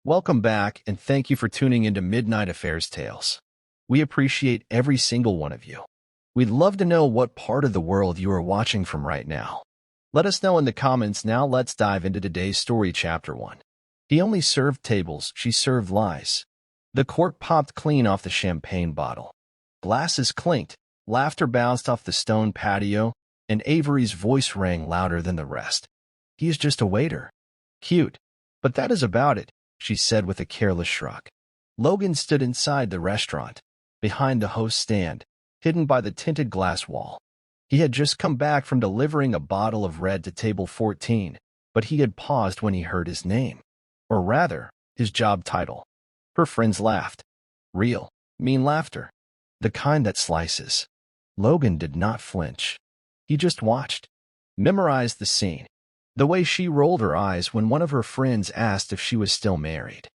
Welcome back, and thank you for tuning into Midnight Affairs Tales. We appreciate every single one of you. We'd love to know what part of the world you are watching from right now. Let us know in the comments. Now let's dive into today's story, Chapter 1. He only served tables, she served lies. The cork popped clean off the champagne bottle. Glasses clinked, laughter bounced off the stone patio, and Avery's voice rang louder than the rest. He is just a waiter. Cute. But that is about it, she said with a careless shrug. Logan stood inside the restaurant, behind the host's stand, hidden by the tinted glass wall. He had just come back from delivering a bottle of red to table 14, but he had paused when he heard his name. Or rather, his job title. Her friends laughed. Real, mean laughter. The kind that slices. Logan did not flinch. He just watched. Memorized the scene. The way she rolled her eyes when one of her friends asked if she was still married.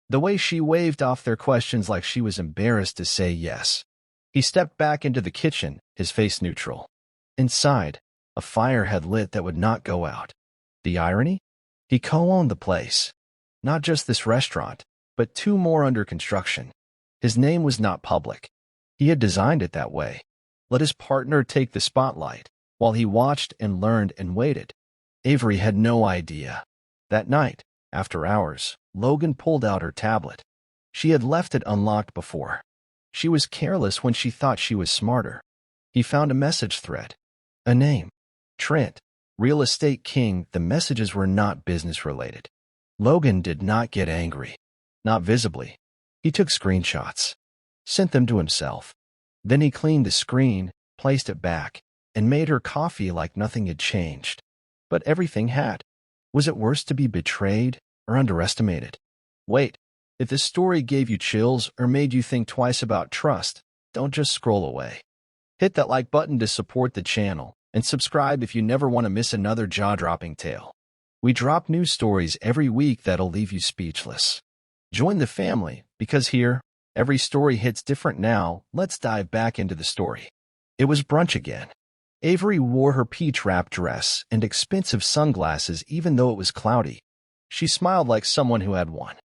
The way she waved off their questions like she was embarrassed to say yes. He stepped back into the kitchen, his face neutral. Inside, a fire had lit that would not go out. The irony? He co-owned the place. Not just this restaurant, but 2 more under construction. His name was not public. He had designed it that way. Let his partner take the spotlight, while he watched and learned and waited. Avery had no idea. That night, after hours, Logan pulled out her tablet. She had left it unlocked before. She was careless when she thought she was smarter. He found a message thread. A name. Trent. Real estate king. The messages were not business-related. Logan did not get angry. Not visibly. He took screenshots. Sent them to himself. Then he cleaned the screen, placed it back, and made her coffee like nothing had changed. But everything had. Was it worse to be betrayed or underestimated? Wait, if this story gave you chills or made you think twice about trust, don't just scroll away. Hit that like button to support the channel, and subscribe if you never want to miss another jaw-dropping tale. We drop new stories every week that'll leave you speechless. Join the family, because here, every story hits different. Now, let's dive back into the story. It was brunch again. Avery wore her peach-wrapped dress and expensive sunglasses even though it was cloudy. She smiled like someone who had won.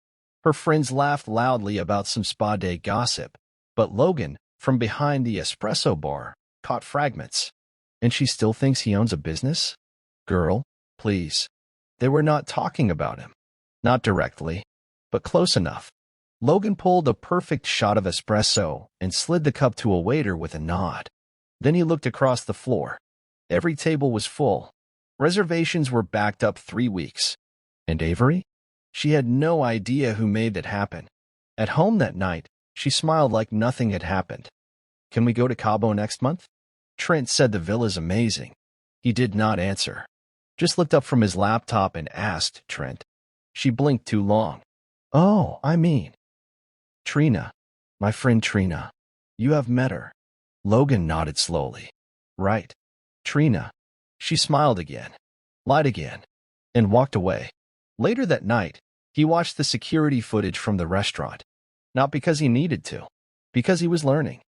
Her friends laughed loudly about some spa day gossip, but Logan, from behind the espresso bar, caught fragments. And she still thinks he owns a business? Girl, please. They were not talking about him. Not directly, but close enough. Logan pulled a perfect shot of espresso and slid the cup to a waiter with a nod. Then he looked across the floor. Every table was full. Reservations were backed up 3 weeks. And Avery? She had no idea who made that happen. At home that night, she smiled like nothing had happened. Can we go to Cabo next month? Trent said the villa's amazing. He did not answer. Just looked up from his laptop and asked Trent. She blinked too long. Oh, I mean. Trina. My friend Trina. You have met her. Logan nodded slowly. Right. Trina. She smiled again, lied again, and walked away. Later that night, he watched the security footage from the restaurant. Not because he needed to, because he was learning,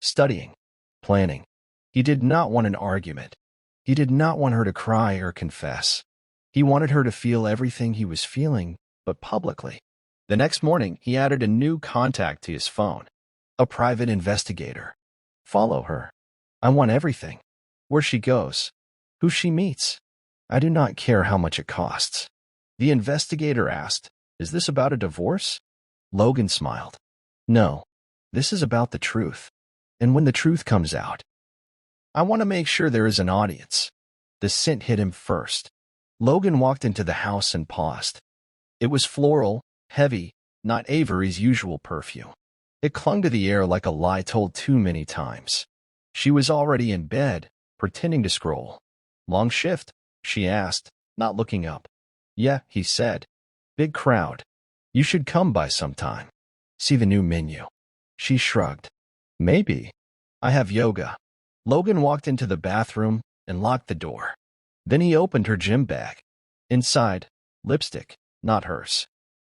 studying, planning. He did not want an argument. He did not want her to cry or confess. He wanted her to feel everything he was feeling, but publicly. The next morning, he added a new contact to his phone. A private investigator. Follow her. I want everything. Where she goes. Who she meets. I do not care how much it costs. The investigator asked, Is this about a divorce? Logan smiled. No. This is about the truth. And when the truth comes out, I want to make sure there is an audience. The scent hit him first. Logan walked into the house and paused. It was floral, heavy, not Avery's usual perfume. It clung to the air like a lie told too many times. She was already in bed, pretending to scroll. Long shift? She asked, not looking up. Yeah, he said. Big crowd. You should come by sometime. See the new menu. She shrugged. Maybe. I have yoga. Logan walked into the bathroom and locked the door. Then he opened her gym bag. Inside, lipstick, not hers.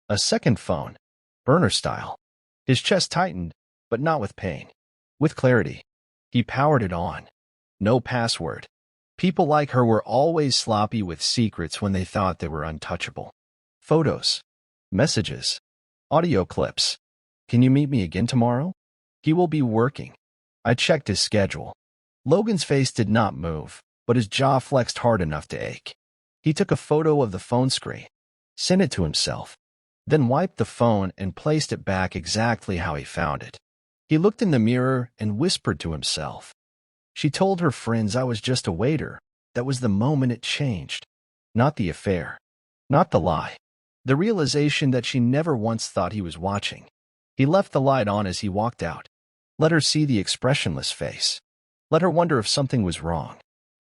A second phone, burner style. His chest tightened, but not with pain. With clarity. He powered it on. No password. People like her were always sloppy with secrets when they thought they were untouchable. Photos. Messages. Audio clips. Can you meet me again tomorrow? He will be working. I checked his schedule. Logan's face did not move, but his jaw flexed hard enough to ache. He took a photo of the phone screen, sent it to himself, then wiped the phone and placed it back exactly how he found it. He looked in the mirror and whispered to himself. She told her friends I was just a waiter. That was the moment it changed. Not the affair. Not the lie. The realization that she never once thought he was watching. He left the light on as he walked out. Let her see the expressionless face. Let her wonder if something was wrong.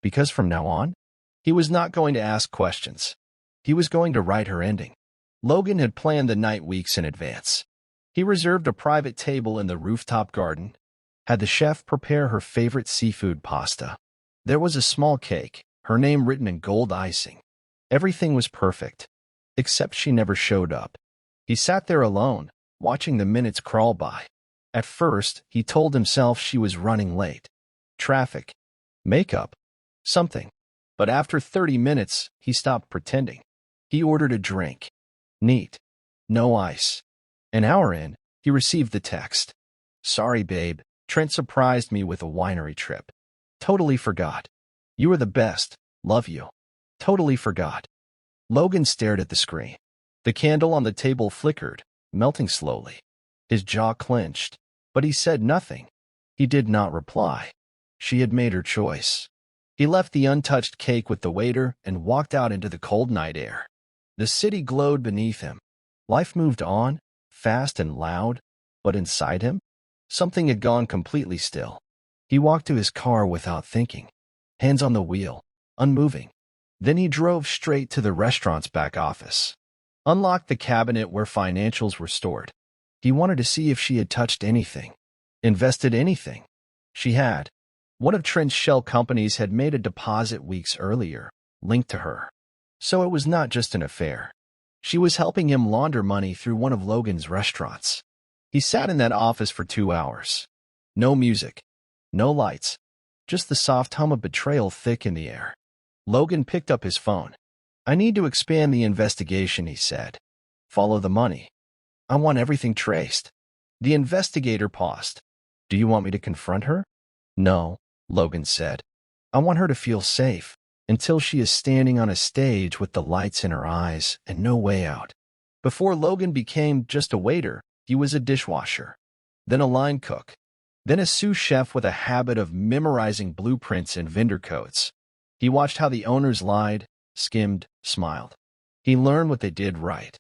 Because from now on, he was not going to ask questions. He was going to write her ending. Logan had planned the night weeks in advance. He reserved a private table in the rooftop garden, had the chef prepare her favorite seafood pasta. There was a small cake, her name written in gold icing. Everything was perfect, except she never showed up. He sat there alone, watching the minutes crawl by. At first, he told himself she was running late. Traffic, makeup, something. But after 30 minutes, he stopped pretending. He ordered a drink. Neat. No ice. An hour in, he received the text. Sorry, babe. Trent surprised me with a winery trip. Totally forgot. You are the best. Love you. Totally forgot. Logan stared at the screen. The candle on the table flickered, melting slowly. His jaw clenched, but he said nothing. He did not reply. She had made her choice. He left the untouched cake with the waiter and walked out into the cold night air. The city glowed beneath him. Life moved on, fast and loud, but inside him, something had gone completely still. He walked to his car without thinking, hands on the wheel, unmoving. Then he drove straight to the restaurant's back office, unlocked the cabinet where financials were stored. He wanted to see if she had touched anything, invested anything. She had. One of Trent's shell companies had made a deposit weeks earlier, linked to her. So it was not just an affair. She was helping him launder money through one of Logan's restaurants. He sat in that office for 2 hours. No music, no lights, just the soft hum of betrayal thick in the air. Logan picked up his phone. I need to expand the investigation, he said. Follow the money. I want everything traced. The investigator paused. Do you want me to confront her? No, Logan said. I want her to feel safe. Until she is standing on a stage with the lights in her eyes and no way out. Before Logan became just a waiter, he was a dishwasher, then a line cook, then a sous chef with a habit of memorizing blueprints and vendor codes. He watched how the owners lied, skimmed, smiled. He learned what they did right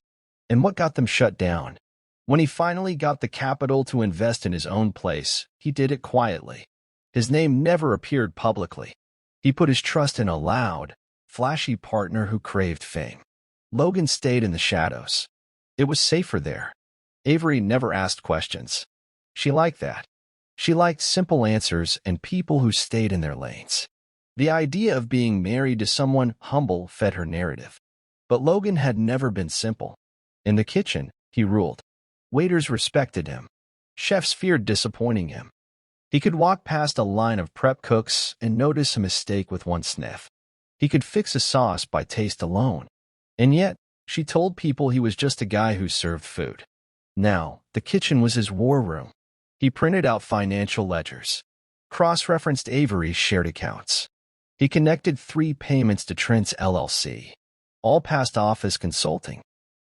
and what got them shut down. When he finally got the capital to invest in his own place, he did it quietly. His name never appeared publicly. He put his trust in a loud, flashy partner who craved fame. Logan stayed in the shadows. It was safer there. Avery never asked questions. She liked that. She liked simple answers and people who stayed in their lanes. The idea of being married to someone humble fed her narrative. But Logan had never been simple. In the kitchen, he ruled. Waiters respected him. Chefs feared disappointing him. He could walk past a line of prep cooks and notice a mistake with one sniff. He could fix a sauce by taste alone. And yet, she told people he was just a guy who served food. Now, the kitchen was his war room. He printed out financial ledgers, cross-referenced Avery's shared accounts. He connected 3 payments to Trent's LLC, all passed off as consulting.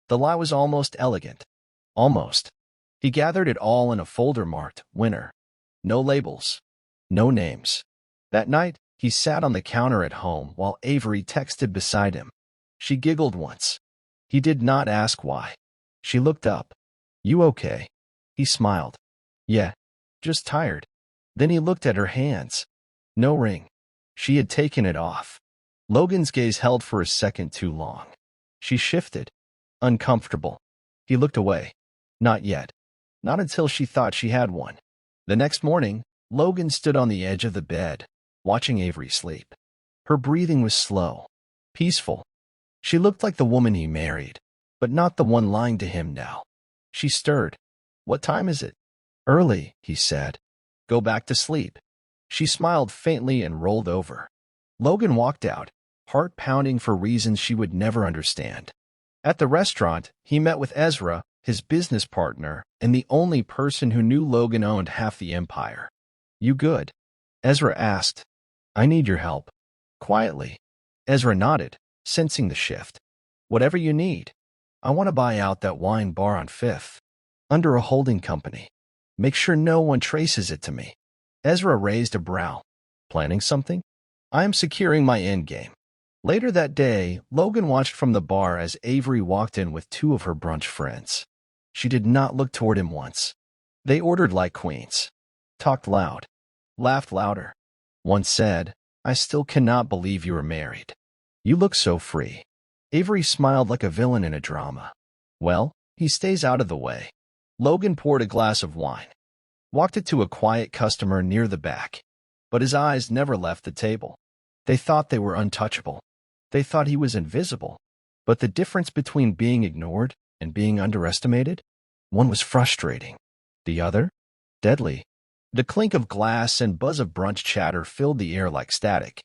The lie was almost elegant. Almost. He gathered it all in a folder marked winner. No labels. No names. That night, he sat on the counter at home while Avery texted beside him. She giggled once. He did not ask why. She looked up. You okay? He smiled. Yeah, just tired. Then he looked at her hands. No ring. She had taken it off. Logan's gaze held for a second too long. She shifted. Uncomfortable. He looked away. Not yet. Not until she thought she had one. The next morning, Logan stood on the edge of the bed, watching Avery sleep. Her breathing was slow, peaceful. She looked like the woman he married, but not the one lying to him now. She stirred. What time is it? Early, he said. Go back to sleep. She smiled faintly and rolled over. Logan walked out, heart pounding for reasons she would never understand. At the restaurant, he met with Ezra, his business partner, and the only person who knew Logan owned half the empire. "You good?" Ezra asked. "I need your help." Quietly. Ezra nodded, sensing the shift. "Whatever you need. I want to buy out that wine bar on 5th. Under a holding company. Make sure no one traces it to me." Ezra raised a brow. "Planning something?" "I am securing my endgame." Later that day, Logan watched from the bar as Avery walked in with 2 of her brunch friends. She did not look toward him once. They ordered like queens. Talked loud. Laughed louder. One said, "I still cannot believe you are married. You look so free." Avery smiled like a villain in a drama. "Well, he stays out of the way." Logan poured a glass of wine. Walked it to a quiet customer near the back. But his eyes never left the table. They thought they were untouchable. They thought he was invisible. But the difference between being ignored and being underestimated? One was frustrating. The other? Deadly. The clink of glass and buzz of brunch chatter filled the air like static.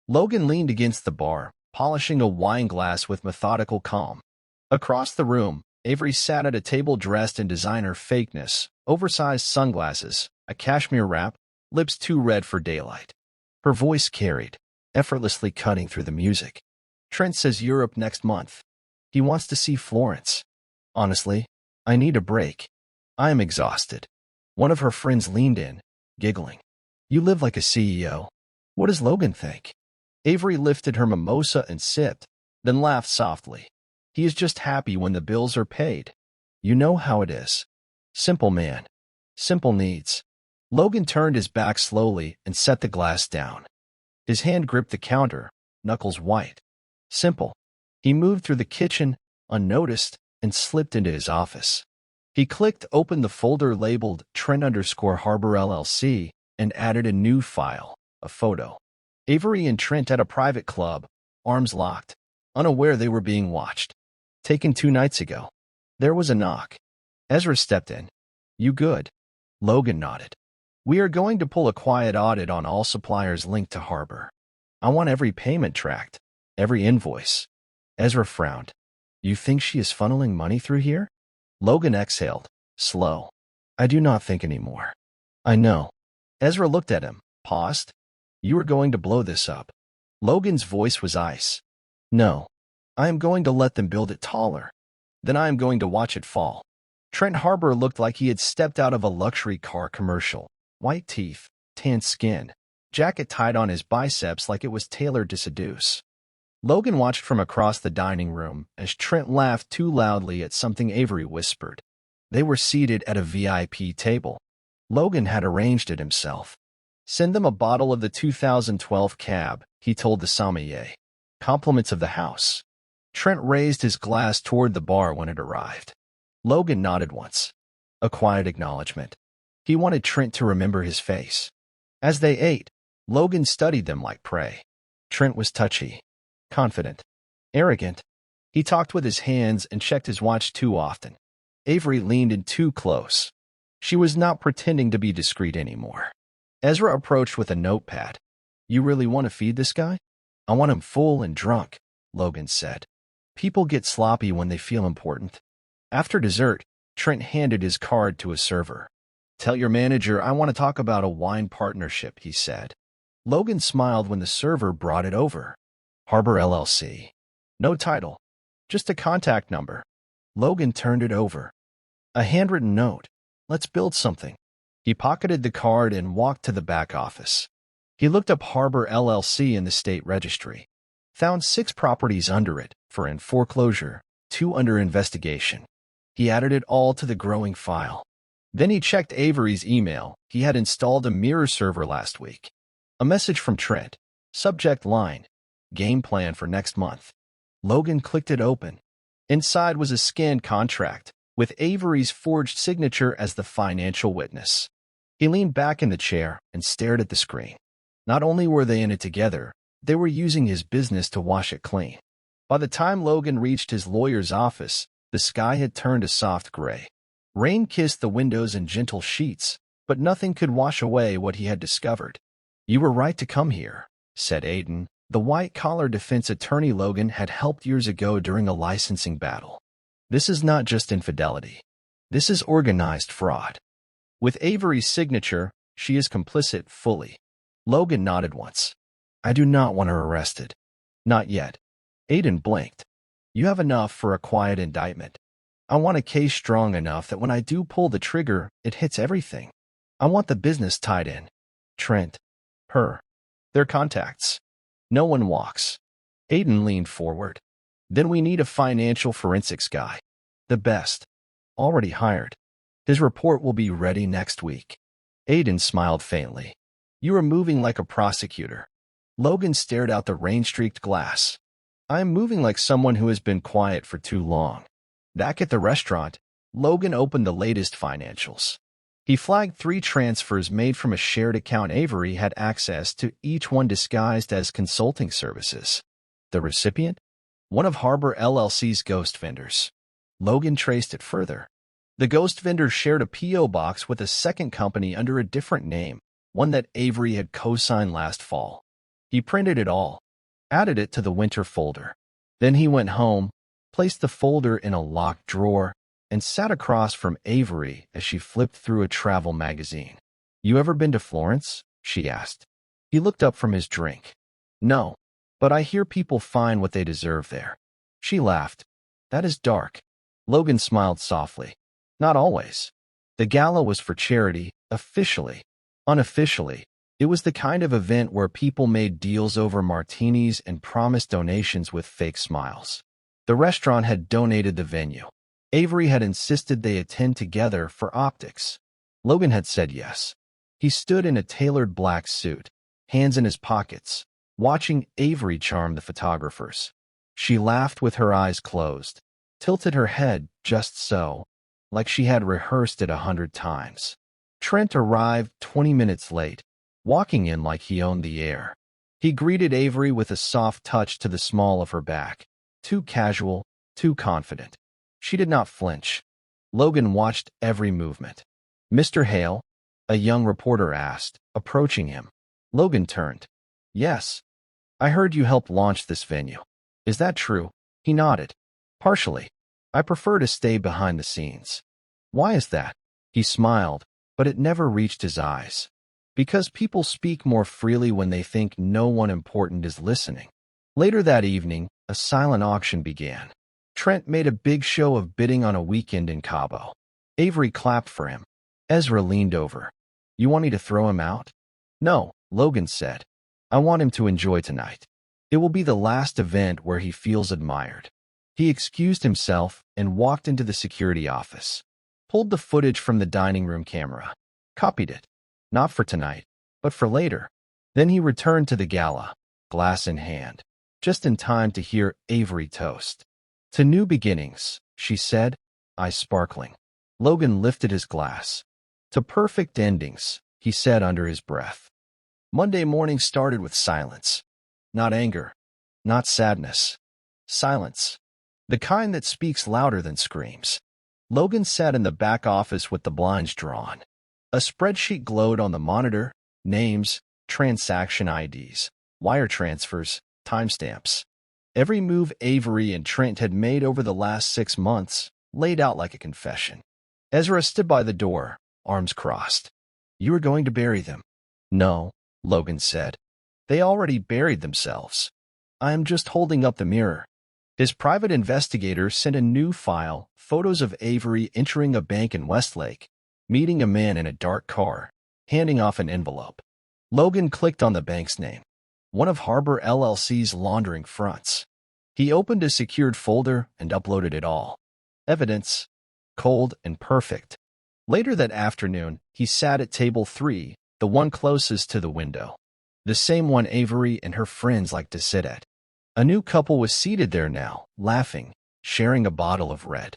Logan leaned against the bar, polishing a wine glass with methodical calm. Across the room, Avery sat at a table dressed in designer fakeness, oversized sunglasses, a cashmere wrap, lips too red for daylight. Her voice carried, effortlessly cutting through the music. "Trent says Europe next month. He wants to see Florence. Honestly, I need a break. I am exhausted." One of her friends leaned in, giggling. "You live like a CEO. What does Logan think?" Avery lifted her mimosa and sipped, then laughed softly. "He is just happy when the bills are paid. You know how it is. Simple man. Simple needs." Logan turned his back slowly and set the glass down. His hand gripped the counter, knuckles white. Simple. He moved through the kitchen, unnoticed, and slipped into his office. He clicked open the folder labeled Trent_Harbor LLC and added a new file, a photo. Avery and Trent at a private club, arms locked, unaware they were being watched. Taken 2 nights ago. There was a knock. Ezra stepped in. "You good?" Logan nodded. "We are going to pull a quiet audit on all suppliers linked to Harbor. I want every payment tracked, every invoice." Ezra frowned. "You think she is funneling money through here?" Logan exhaled, slow. "I do not think anymore." "I know." Ezra looked at him, paused. "You are going to blow this up." Logan's voice was ice. "No. I am going to let them build it taller. Then I am going to watch it fall." Trent Harbor looked like he had stepped out of a luxury car commercial. White teeth, tan skin, jacket tied on his biceps like it was tailored to seduce. Logan watched from across the dining room as Trent laughed too loudly at something Avery whispered. They were seated at a VIP table. Logan had arranged it himself. "Send them a bottle of the 2012 cab," he told the sommelier. "Compliments of the house." Trent raised his glass toward the bar when it arrived. Logan nodded once. A quiet acknowledgement. He wanted Trent to remember his face. As they ate, Logan studied them like prey. Trent was touchy, confident, arrogant. He talked with his hands and checked his watch too often. Avery leaned in too close. She was not pretending to be discreet anymore. Ezra approached with a notepad. "You really want to feed this guy?" "I want him full and drunk," Logan said. "People get sloppy when they feel important." After dessert, Trent handed his card to a server. "Tell your manager I want to talk about a wine partnership," he said. Logan smiled when the server brought it over. Harbor LLC. No title. Just a contact number. Logan turned it over. A handwritten note. "Let's build something." He pocketed the card and walked to the back office. He looked up Harbor LLC in the state registry. Found 6 properties under it, 4 in foreclosure, 2 under investigation. He added it all to the growing file. Then he checked Avery's email. He had installed a mirror server last week. A message from Trent. Subject line. Game plan for next month. Logan clicked it open. Inside was a scanned contract, with Avery's forged signature as the financial witness. He leaned back in the chair and stared at the screen. Not only were they in it together, they were using his business to wash it clean. By the time Logan reached his lawyer's office, the sky had turned a soft gray. Rain kissed the windows and gentle sheets, but nothing could wash away what he had discovered. "You were right to come here," said Aiden, the white-collar defense attorney Logan had helped years ago during a licensing battle. "This is not just infidelity. This is organized fraud. With Avery's signature, she is complicit fully. Logan nodded once. I do not want her arrested. Not yet. Aiden blinked. You have enough for a quiet indictment. I want a case strong enough that when I do pull the trigger, it hits everything. I want the business tied in. Trent. Her. Their contacts. No one walks. Aiden leaned forward. Then we need a financial forensics guy. The best. Already hired. His report will be ready next week. Aiden smiled faintly. You are moving like a prosecutor. Logan stared out the rain-streaked glass. I am moving like someone who has been quiet for too long. Back at the restaurant, Logan opened the latest financials. He flagged 3 transfers made from a shared account. Avery had access to, each one disguised as consulting services. The recipient? One of Harbor LLC's ghost vendors. Logan traced it further. The ghost vendor shared a P.O. box with a second company under a different name, one that Avery had co-signed last fall. He printed it all, added it to the winter folder. Then he went home, placed the folder in a locked drawer, and sat across from Avery as she flipped through a travel magazine. You ever been to Florence? She asked. He looked up from his drink. No, but I hear people find what they deserve there. She laughed. That is dark. Logan smiled softly. Not always. The gala was for charity, officially. Unofficially, it was the kind of event where people made deals over martinis and promised donations with fake smiles. The restaurant had donated the venue. Avery had insisted they attend together for optics. Logan had said yes. He stood in a tailored black suit, hands in his pockets, watching Avery charm the photographers. She laughed with her eyes closed, tilted her head just so, like she had rehearsed it 100 times. Trent arrived 20 minutes late, walking in like he owned the air. He greeted Avery with a soft touch to the small of her back. Too casual, too confident. She did not flinch. Logan watched every movement. Mr. Hale? A young reporter asked, approaching him. Logan turned. Yes. I heard you helped launch this venue. Is that true? He nodded. Partially. I prefer to stay behind the scenes. Why is that? He smiled, but it never reached his eyes. Because people speak more freely when they think no one important is listening. Later that evening, a silent auction began. Trent made a big show of bidding on a weekend in Cabo. Avery clapped for him. Ezra leaned over. You want me to throw him out? No, Logan said. I want him to enjoy tonight. It will be the last event where he feels admired. He excused himself and walked into the security office. Pulled the footage from the dining room camera. Copied it. Not for tonight, but for later. Then he returned to the gala, glass in hand, just in time to hear Avery toast. To new beginnings, she said, eyes sparkling. Logan lifted his glass. To perfect endings, he said under his breath. Monday morning started with silence. Not anger, not sadness. Silence. The kind that speaks louder than screams. Logan sat in the back office with the blinds drawn. A spreadsheet glowed on the monitor, names, transaction IDs, wire transfers, timestamps. Every move Avery and Trent had made over the last 6 months laid out like a confession. Ezra stood by the door, arms crossed. You are going to bury them. No, Logan said. They already buried themselves. I am just holding up the mirror. His private investigator sent a new file, photos of Avery entering a bank in Westlake, meeting a man in a dark car, handing off an envelope. Logan clicked on the bank's name, one of Harbor LLC's laundering fronts. He opened a secured folder and uploaded it all. Evidence, cold and perfect. Later that afternoon, he sat at table 3, the one closest to the window. The same one Avery and her friends liked to sit at. A new couple was seated there now, laughing, sharing a bottle of red.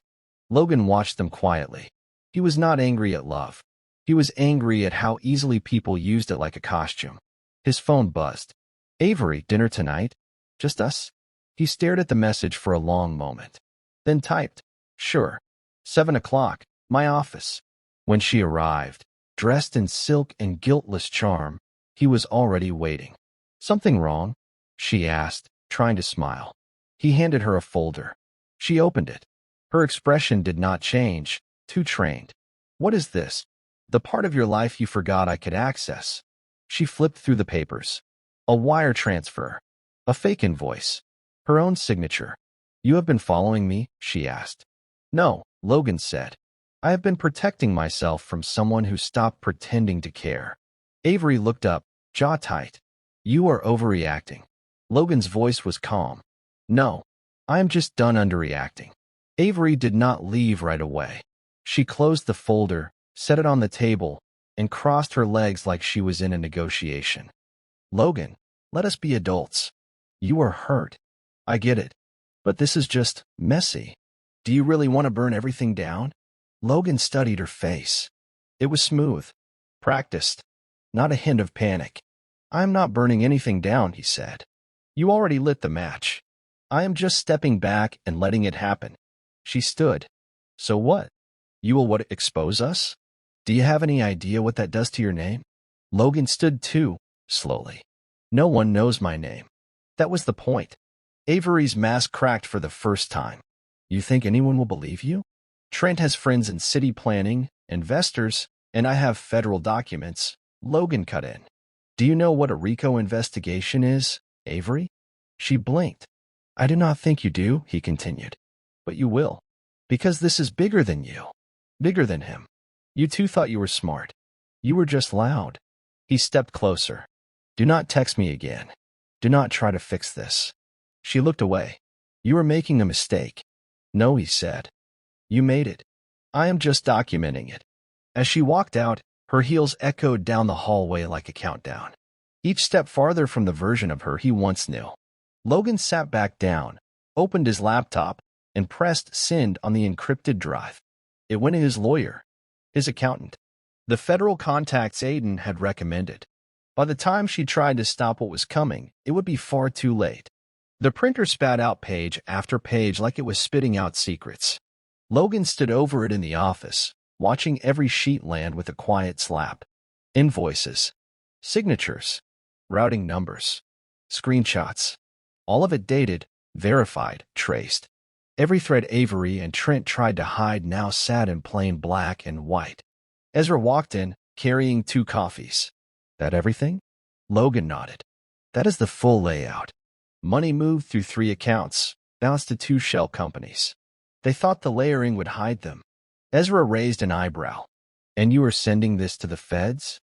Logan watched them quietly. He was not angry at love. He was angry at how easily people used it like a costume. His phone buzzed. Avery, dinner tonight? Just us? He stared at the message for a long moment. Then typed, sure. 7 o'clock, my office. When she arrived, dressed in silk and guiltless charm, he was already waiting. Something wrong? She asked, trying to smile. He handed her a folder. She opened it. Her expression did not change, Too trained. What is this? The part of your life you forgot I could access. She flipped through the papers. A wire transfer. A fake invoice. Her own signature. You have been following me? She asked. No, Logan said. I have been protecting myself from someone who stopped pretending to care. Avery looked up, jaw tight. You are overreacting. Logan's voice was calm. No, I am just done underreacting. Avery did not leave right away. She closed the folder, set it on the table, and crossed her legs like she was in a negotiation. Logan, let us be adults. You are hurt. I get it. But this is just messy. Do you really want to burn everything down? Logan studied her face. It was smooth, practiced, not a hint of panic. I am not burning anything down, he said. You already lit the match. I am just stepping back and letting it happen. She stood. So what? You will expose us? Do you have any idea what that does to your name? Logan stood too, slowly. No one knows my name. That was the point. Avery's mask cracked for the first time. You think anyone will believe you? Trent has friends in city planning, investors, and I have federal documents. Logan cut in. Do you know what a RICO investigation is, Avery? She blinked. I do not think you do, he continued. But you will. Because this is bigger than you. Bigger than him. You two thought you were smart. You were just loud. He stepped closer. Do not text me again. Do not try to fix this. She looked away. You are making a mistake. No, he said. You made it. I am just documenting it. As she walked out, her heels echoed down the hallway like a countdown. Each step farther from the version of her he once knew. Logan sat back down, opened his laptop, and pressed send on the encrypted drive. It went to his lawyer, his accountant. The federal contacts Aiden had recommended. By the time she tried to stop what was coming, it would be far too late. The printer spat out page after page like it was spitting out secrets. Logan stood over it in the office, watching every sheet land with a quiet slap. Invoices, signatures, routing numbers, screenshots. All of it dated, verified, traced. Every thread Avery and Trent tried to hide now sat in plain black and white. Ezra walked in, carrying 2 coffees. That everything? Logan nodded. That is the full layout. Money moved through 3 accounts, bounced to 2 shell companies. They thought the layering would hide them. Ezra raised an eyebrow. And you are sending this to the feds?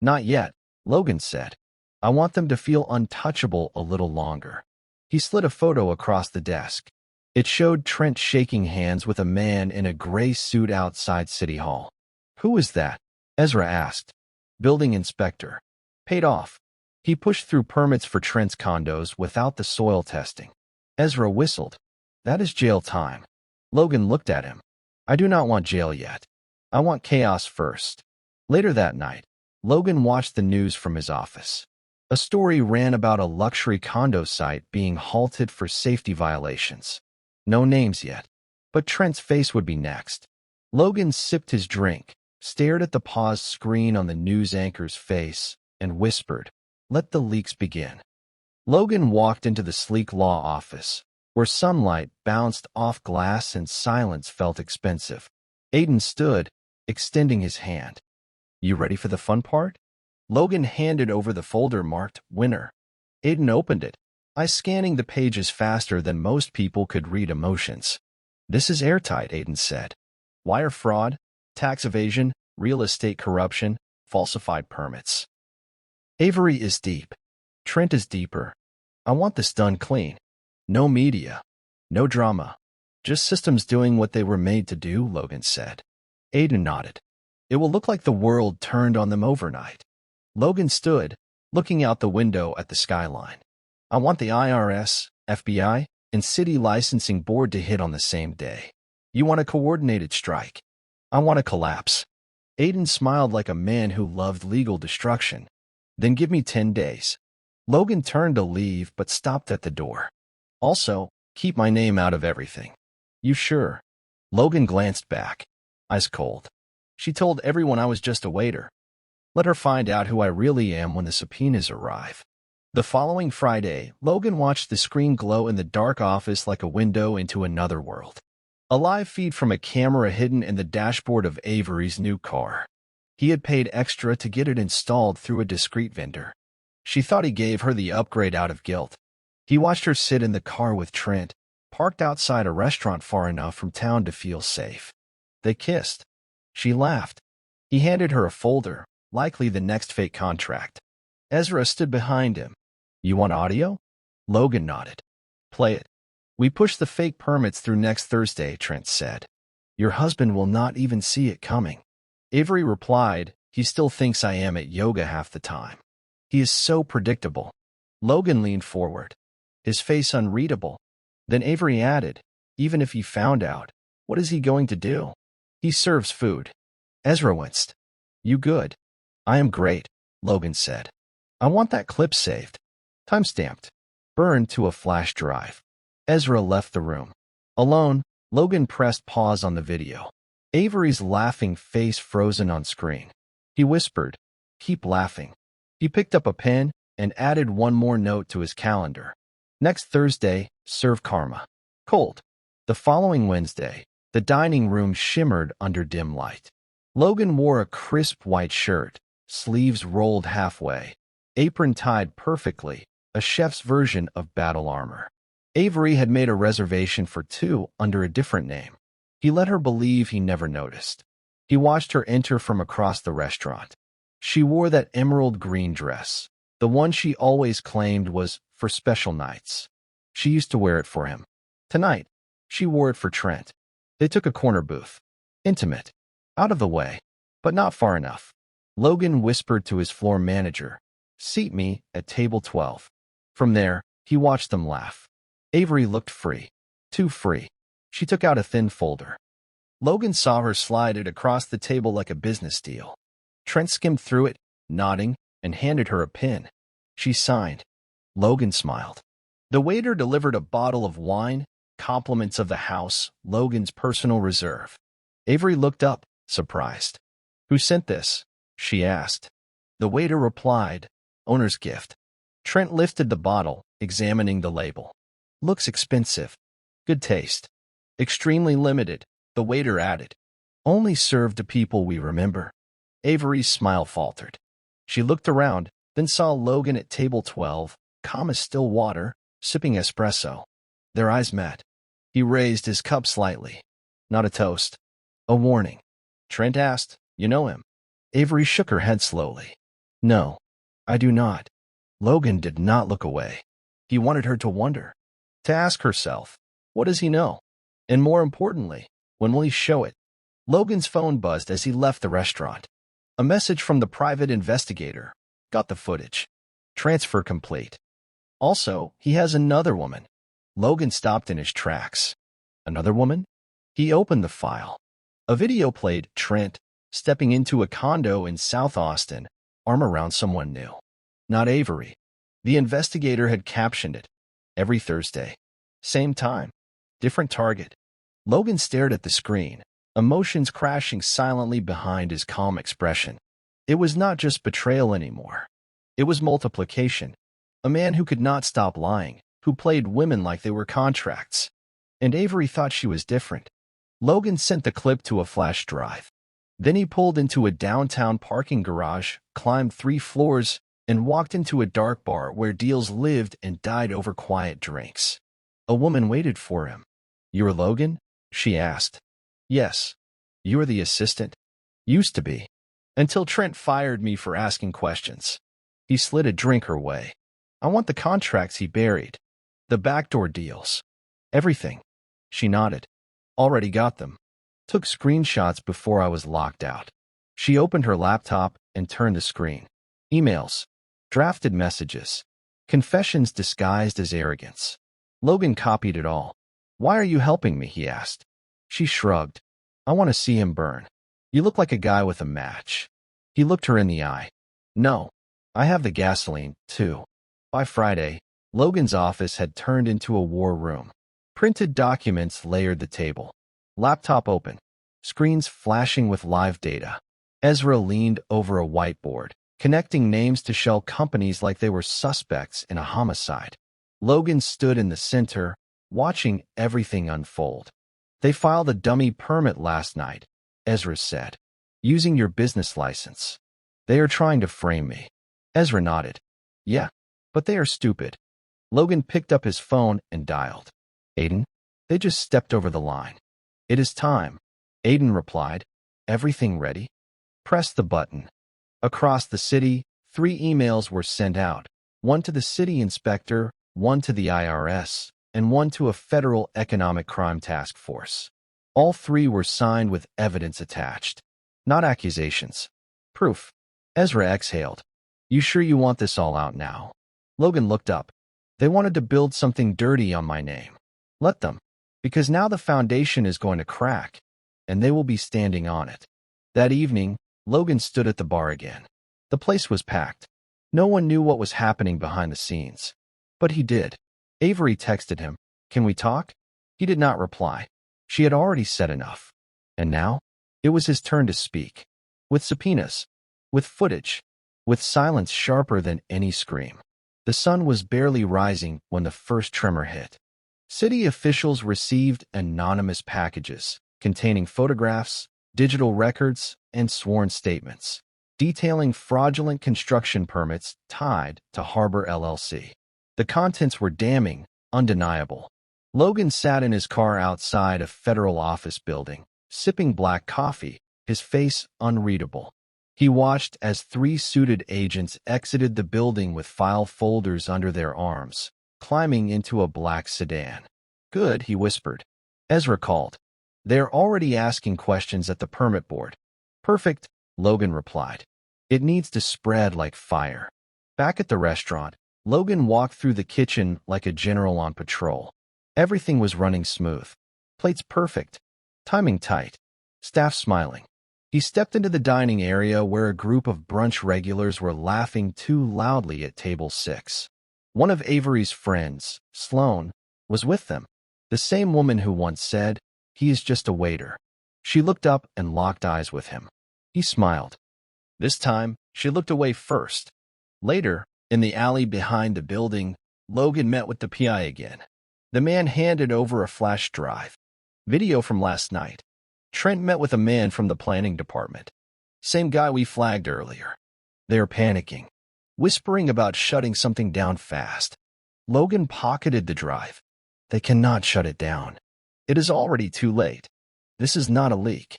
Not yet, Logan said. I want them to feel untouchable a little longer. He slid a photo across the desk. It showed Trent shaking hands with a man in a gray suit outside City Hall. Who is that? Ezra asked. Building inspector. Paid off. He pushed through permits for Trent's condos without the soil testing. Ezra whistled. That is jail time. Logan looked at him. I do not want jail yet. I want chaos first. Later that night, Logan watched the news from his office. A story ran about a luxury condo site being halted for safety violations. No names yet, but Trent's face would be next. Logan sipped his drink, stared at the paused screen on the news anchor's face, and whispered, "Let the leaks begin." Logan walked into the sleek law office, where sunlight bounced off glass and silence felt expensive. Aiden stood, extending his hand. You ready for the fun part? Logan handed over the folder marked Winner. Aiden opened it, eyes scanning the pages faster than most people could read emotions. This is airtight, Aiden said. Wire fraud, tax evasion, real estate corruption, falsified permits. Avery is deep. Trent is deeper. I want this done clean. No media. No drama. Just systems doing what they were made to do, Logan said. Aiden nodded. It will look like the world turned on them overnight. Logan stood, looking out the window at the skyline. I want the IRS, FBI, and City Licensing Board to hit on the same day. You want a coordinated strike. I want a collapse. Aiden smiled like a man who loved legal destruction. Then give me 10 days. Logan turned to leave but stopped at the door. Also, keep my name out of everything. You sure? Logan glanced back. Ice cold. She told everyone I was just a waiter. Let her find out who I really am when the subpoenas arrive. The following Friday, Logan watched the screen glow in the dark office like a window into another world. A live feed from a camera hidden in the dashboard of Avery's new car. He had paid extra to get it installed through a discreet vendor. She thought he gave her the upgrade out of guilt. He watched her sit in the car with Trent, parked outside a restaurant far enough from town to feel safe. They kissed. She laughed. He handed her a folder, likely the next fake contract. Ezra stood behind him. "You want audio?" Logan nodded. "Play it." "We push the fake permits through next Thursday," Trent said. "Your husband will not even see it coming." Avery replied, "He still thinks I am at yoga half the time. He is so predictable." Logan leaned forward, his face unreadable. Then Avery added, "Even if he found out, what is he going to do? He serves food." Ezra winced. "You good?" "I am great," Logan said. "I want that clip saved. Timestamped. Burned to a flash drive." Ezra left the room. Alone, Logan pressed pause on the video. Avery's laughing face frozen on screen. He whispered, "Keep laughing." He picked up a pen and added one more note to his calendar. "Next Thursday, serve karma. Cold." The following Wednesday, the dining room shimmered under dim light. Logan wore a crisp white shirt, sleeves rolled halfway, apron tied perfectly, a chef's version of battle armor. Avery had made a reservation for two under a different name. He let her believe he never noticed. He watched her enter from across the restaurant. She wore that emerald green dress, the one she always claimed was for special nights. She used to wear it for him. Tonight, she wore it for Trent. They took a corner booth. Intimate. Out of the way, but not far enough. Logan whispered to his floor manager, "Seat me at table 12. From there, he watched them laugh. Avery looked free. Too free. She took out a thin folder. Logan saw her slide it across the table like a business deal. Trent skimmed through it, nodding, and handed her a pen. She signed. Logan smiled. The waiter delivered a bottle of wine, compliments of the house, Logan's personal reserve. Avery looked up, surprised. "Who sent this?" she asked. The waiter replied, "Owner's gift." Trent lifted the bottle, examining the label. "Looks expensive. Good taste." "Extremely limited," the waiter added. "Only served to people we remember." Avery's smile faltered. She looked around, then saw Logan at table 12, calm as still water, sipping espresso. Their eyes met. He raised his cup slightly. Not a toast. A warning. Trent asked, "You know him?" Avery shook her head slowly. "No, I do not." Logan did not look away. He wanted her to wonder, to ask herself, what does he know? And more importantly, when will he show it? Logan's phone buzzed as he left the restaurant. A message from the private investigator. Got the footage. Transfer complete. Also, he has another woman. Logan stopped in his tracks. Another woman? He opened the file. A video played Trent stepping into a condo in South Austin, arm around someone new. Not Avery. The investigator had captioned it. Every Thursday. Same time. Different target. Logan stared at the screen, emotions crashing silently behind his calm expression. It was not just betrayal anymore. It was multiplication. A man who could not stop lying, who played women like they were contracts. And Avery thought she was different. Logan sent the clip to a flash drive. Then he pulled into a downtown parking garage, climbed 3 floors, and walked into a dark bar where deals lived and died over quiet drinks. A woman waited for him. "You're Logan?" she asked. "Yes." "You're the assistant?" "Used to be. Until Trent fired me for asking questions." He slid a drink her way. "I want the contracts he buried. The backdoor deals. Everything." She nodded. "Already got them. Took screenshots before I was locked out." She opened her laptop and turned the screen. Emails. Drafted messages. Confessions disguised as arrogance. Logan copied it all. "Why are you helping me?" he asked. She shrugged. "I want to see him burn. You look like a guy with a match." He looked her in the eye. "No. I have the gasoline, too." By Friday, Logan's office had turned into a war room. Printed documents layered the table. Laptop open. Screens flashing with live data. Ezra leaned over a whiteboard, connecting names to shell companies like they were suspects in a homicide. Logan stood in the center, watching everything unfold. They filed a dummy permit last night, Ezra said, using your business license. They are trying to frame me. Ezra nodded. Yeah, but they are stupid. Logan picked up his phone and dialed. Aiden? They just stepped over the line. It is time. Aiden replied. Everything ready? Press the button. Across the city, 3 emails were sent out, one to the city inspector, one to the IRS, and one to a federal economic crime task force. All 3 were signed with evidence attached. Not accusations. Proof. Ezra exhaled. You sure you want this all out now? Logan looked up. They wanted to build something dirty on my name. Let them. Because now the foundation is going to crack, and they will be standing on it. That evening, Logan stood at the bar again. The place was packed. No one knew what was happening behind the scenes. But he did. Avery texted him, Can we talk? He did not reply. She had already said enough. And now? It was his turn to speak. With subpoenas. With footage. With silence sharper than any scream. The sun was barely rising when the first tremor hit. City officials received anonymous packages containing photographs, digital records, and sworn statements detailing fraudulent construction permits tied to Harbor LLC. The contents were damning, undeniable. Logan sat in his car outside a federal office building, sipping black coffee, his face unreadable. He watched as 3 suited agents exited the building with file folders under their arms, climbing into a black sedan. Good, he whispered. Ezra called. They're already asking questions at the permit board. Perfect, Logan replied. It needs to spread like fire. Back at the restaurant, Logan walked through the kitchen like a general on patrol. Everything was running smooth. Plates perfect. Timing tight. Staff smiling. He stepped into the dining area where a group of brunch regulars were laughing too loudly at table 6. One of Avery's friends, Sloane, was with them. The same woman who once said, He is just a waiter. She looked up and locked eyes with him. He smiled. This time, she looked away first. Later, in the alley behind the building, Logan met with the PI again. The man handed over a flash drive. Video from last night. Trent met with a man from the planning department. Same guy we flagged earlier. They're panicking, whispering about shutting something down fast. Logan pocketed the drive. They cannot shut it down. It is already too late. This is not a leak.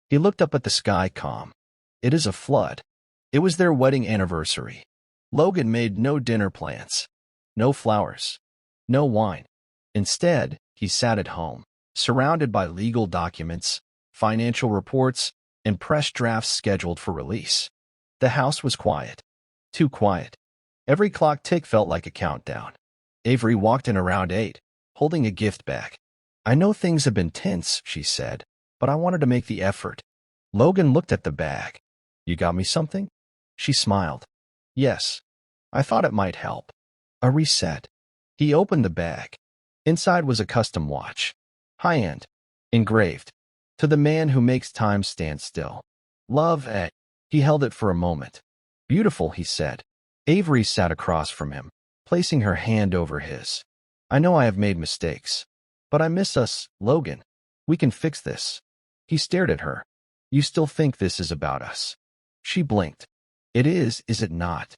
He looked up at the sky calm. It is a flood. It was their wedding anniversary. Logan made no dinner plans. No flowers. No wine. Instead, he sat at home, surrounded by legal documents, financial reports, and press drafts scheduled for release. The house was quiet. Too quiet. Every clock tick felt like a countdown. Avery walked in around 8, holding a gift bag. I know things have been tense, she said, but I wanted to make the effort. Logan looked at the bag. You got me something? She smiled. Yes. I thought it might help. A reset. He opened the bag. Inside was a custom watch. High-end. Engraved. To the man who makes time stand still. Love, Ed. He held it for a moment. Beautiful, he said. Avery sat across from him, placing her hand over his. I know I have made mistakes. But I miss us, Logan. We can fix this. He stared at her. You still think this is about us? She blinked. It is it not?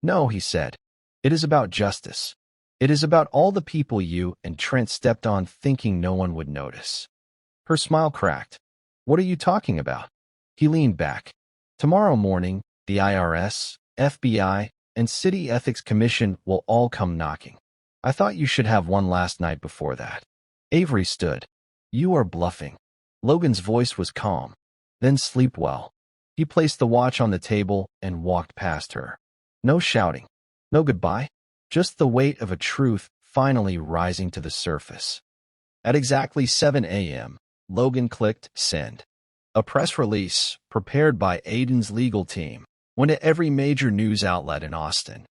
No, he said. It is about justice. It is about all the people you and Trent stepped on thinking no one would notice. Her smile cracked. What are you talking about? He leaned back. Tomorrow morning, the IRS, FBI, and City Ethics Commission will all come knocking. I thought you should have one last night before that. Avery stood. You are bluffing. Logan's voice was calm. Then sleep well. He placed the watch on the table and walked past her. No shouting. No goodbye. Just the weight of a truth finally rising to the surface. At exactly 7 a.m., Logan clicked send. A press release, prepared by Aiden's legal team, went to every major news outlet in Austin.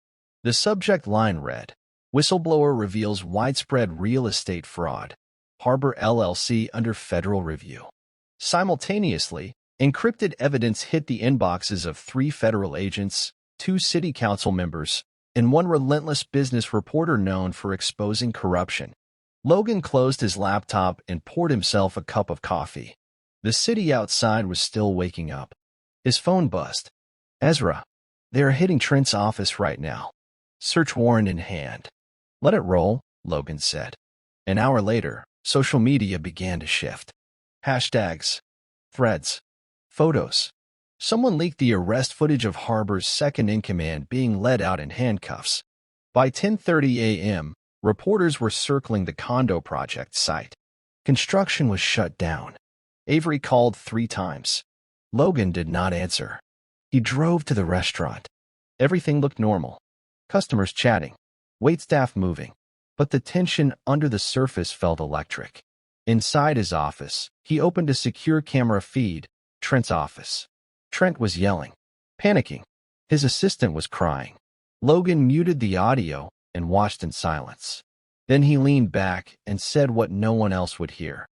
The subject line read, Whistleblower reveals widespread real estate fraud. Harbor LLC under federal review. Simultaneously, encrypted evidence hit the inboxes of 3 federal agents, 2 city council members, and 1 relentless business reporter known for exposing corruption. Logan closed his laptop and poured himself a cup of coffee. The city outside was still waking up. His phone buzzed. Ezra, they are hitting Trent's office right now. Search warrant in hand. Let it roll, Logan said. An hour later, social media began to shift. Hashtags, threads, photos. Someone leaked the arrest footage of Harbor's second-in-command being led out in handcuffs. By 10:30 a.m., reporters were circling the condo project site. Construction was shut down. Avery called 3 times. Logan did not answer. He drove to the restaurant. Everything looked normal. Customers chatting, waitstaff moving. But the tension under the surface felt electric. Inside his office, he opened a secure camera feed, Trent's office. Trent was yelling, panicking. His assistant was crying. Logan muted the audio and watched in silence. Then he leaned back and said what no one else would hear.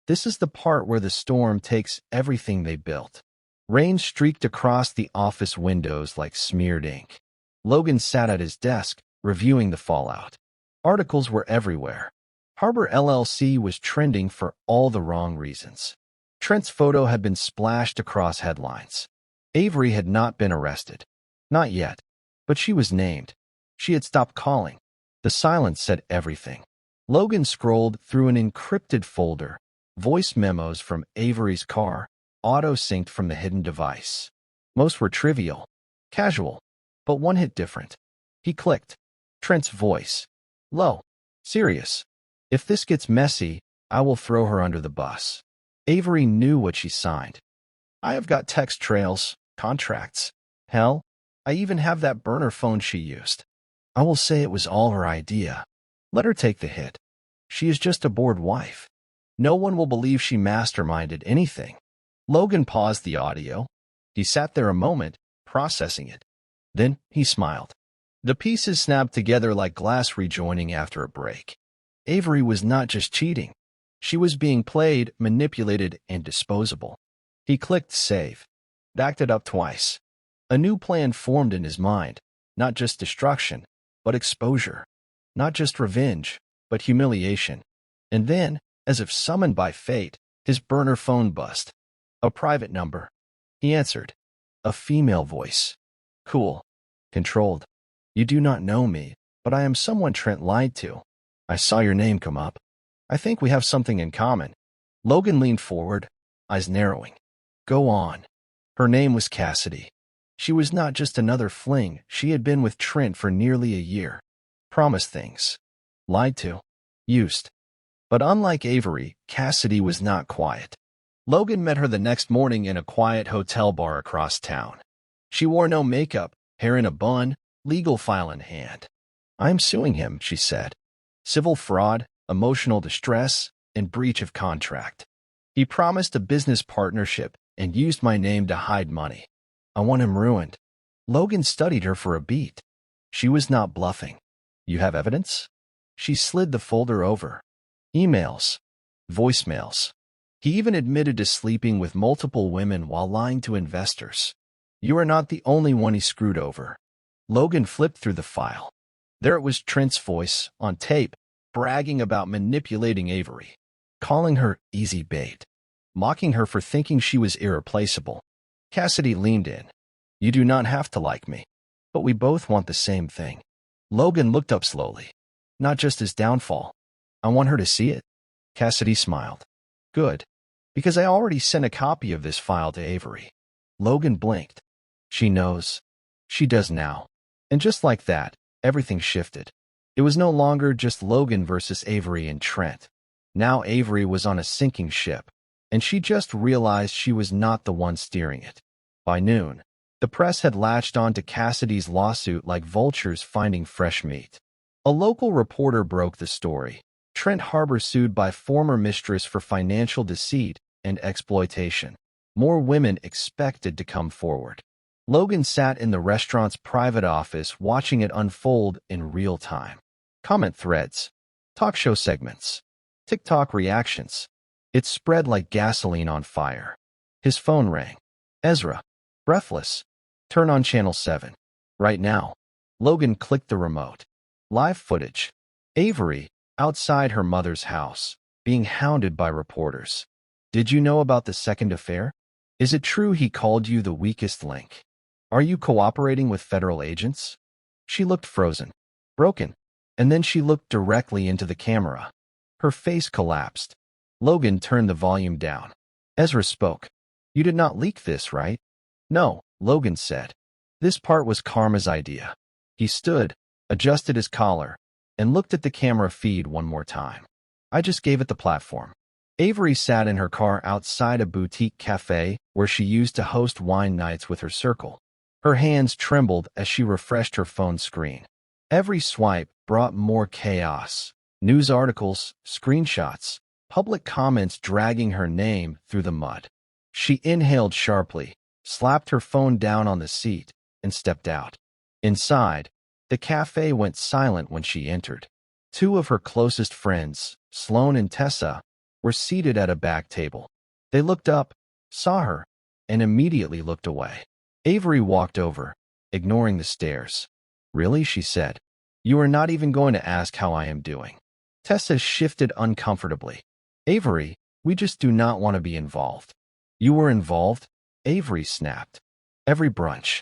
This is the part where the storm takes everything they built. Rain streaked across the office windows like smeared ink. Logan sat at his desk, reviewing the fallout. Articles were everywhere. Harbor LLC was trending for all the wrong reasons. Trent's photo had been splashed across headlines. Avery had not been arrested. Not yet. But she was named. She had stopped calling. The silence said everything. Logan scrolled through an encrypted folder. Voice memos from Avery's car, auto-synced from the hidden device. Most were trivial, casual, but one hit different. He clicked. Trent's voice. Low. Serious. If this gets messy, I will throw her under the bus. Avery knew what she signed. I have got text trails, contracts. Hell, I even have that burner phone she used. I will say it was all her idea. Let her take the hit. She is just a bored wife. No one will believe she masterminded anything. Logan paused the audio. He sat there a moment, processing it. Then he smiled. The pieces snapped together like glass rejoining after a break. Avery was not just cheating. She was being played, manipulated, and disposable. He clicked save. Backed it up twice. A new plan formed in his mind. Not just destruction, but exposure. Not just revenge, but humiliation. And then, as if summoned by fate, his burner phone buzzed. A private number. He answered. A female voice. Cool. Controlled. You do not know me, but I am someone Trent lied to. I saw your name come up. I think we have something in common. Logan leaned forward, eyes narrowing. Go on. Her name was Cassidy. She was not just another fling. She had been with Trent for nearly a year. Promised things. Lied to. Used. But unlike Avery, Cassidy was not quiet. Logan met her the next morning in a quiet hotel bar across town. She wore no makeup, hair in a bun, legal file in hand. I'm suing him, she said. Civil fraud, emotional distress, and breach of contract. He promised a business partnership and used my name to hide money. I want him ruined. Logan studied her for a beat. She was not bluffing. You have evidence? She slid the folder over. Emails. Voicemails. He even admitted to sleeping with multiple women while lying to investors. You are not the only one he screwed over. Logan flipped through the file. There it was, Trent's voice, on tape, bragging about manipulating Avery, calling her easy bait, mocking her for thinking she was irreplaceable. Cassidy leaned in. You do not have to like me, but we both want the same thing. Logan looked up slowly. Not just his downfall. I want her to see it. Cassidy smiled. Good, because I already sent a copy of this file to Avery. Logan blinked. She knows. She does now. And just like that, everything shifted. It was no longer just Logan versus Avery and Trent. Now Avery was on a sinking ship, and she just realized she was not the one steering it. By noon, the press had latched on to Cassidy's lawsuit like vultures finding fresh meat. A local reporter broke the story. Trent Harbor sued by former mistress for financial deceit and exploitation. More women expected to come forward. Logan sat in the restaurant's private office watching it unfold in real time. Comment threads, talk show segments, TikTok reactions. It spread like gasoline on fire. His phone rang. Ezra, breathless. Turn on channel 7. Right now. Logan clicked the remote. Live footage. Avery, outside her mother's house, being hounded by reporters. Did you know about the second affair? Is it true he called you the weakest link? Are you cooperating with federal agents? She looked frozen, broken, and then she looked directly into the camera. Her face collapsed. Logan turned the volume down. Ezra spoke. You did not leak this, right? No, Logan said. This part was Karma's idea. He stood, adjusted his collar, and looked at the camera feed one more time. I just gave it the platform. Avery sat in her car outside a boutique cafe where she used to host wine nights with her circle. Her hands trembled as she refreshed her phone screen. Every swipe brought more chaos. News articles, screenshots, public comments dragging her name through the mud. She inhaled sharply, slapped her phone down on the seat, and stepped out. Inside, the cafe went silent when she entered. Two of her closest friends, Sloane and Tessa, were seated at a back table. They looked up, saw her, and immediately looked away. Avery walked over, ignoring the stares. Really, she said. You are not even going to ask how I am doing. Tessa shifted uncomfortably. Avery, we just do not want to be involved. You were involved? Avery snapped. Every brunch.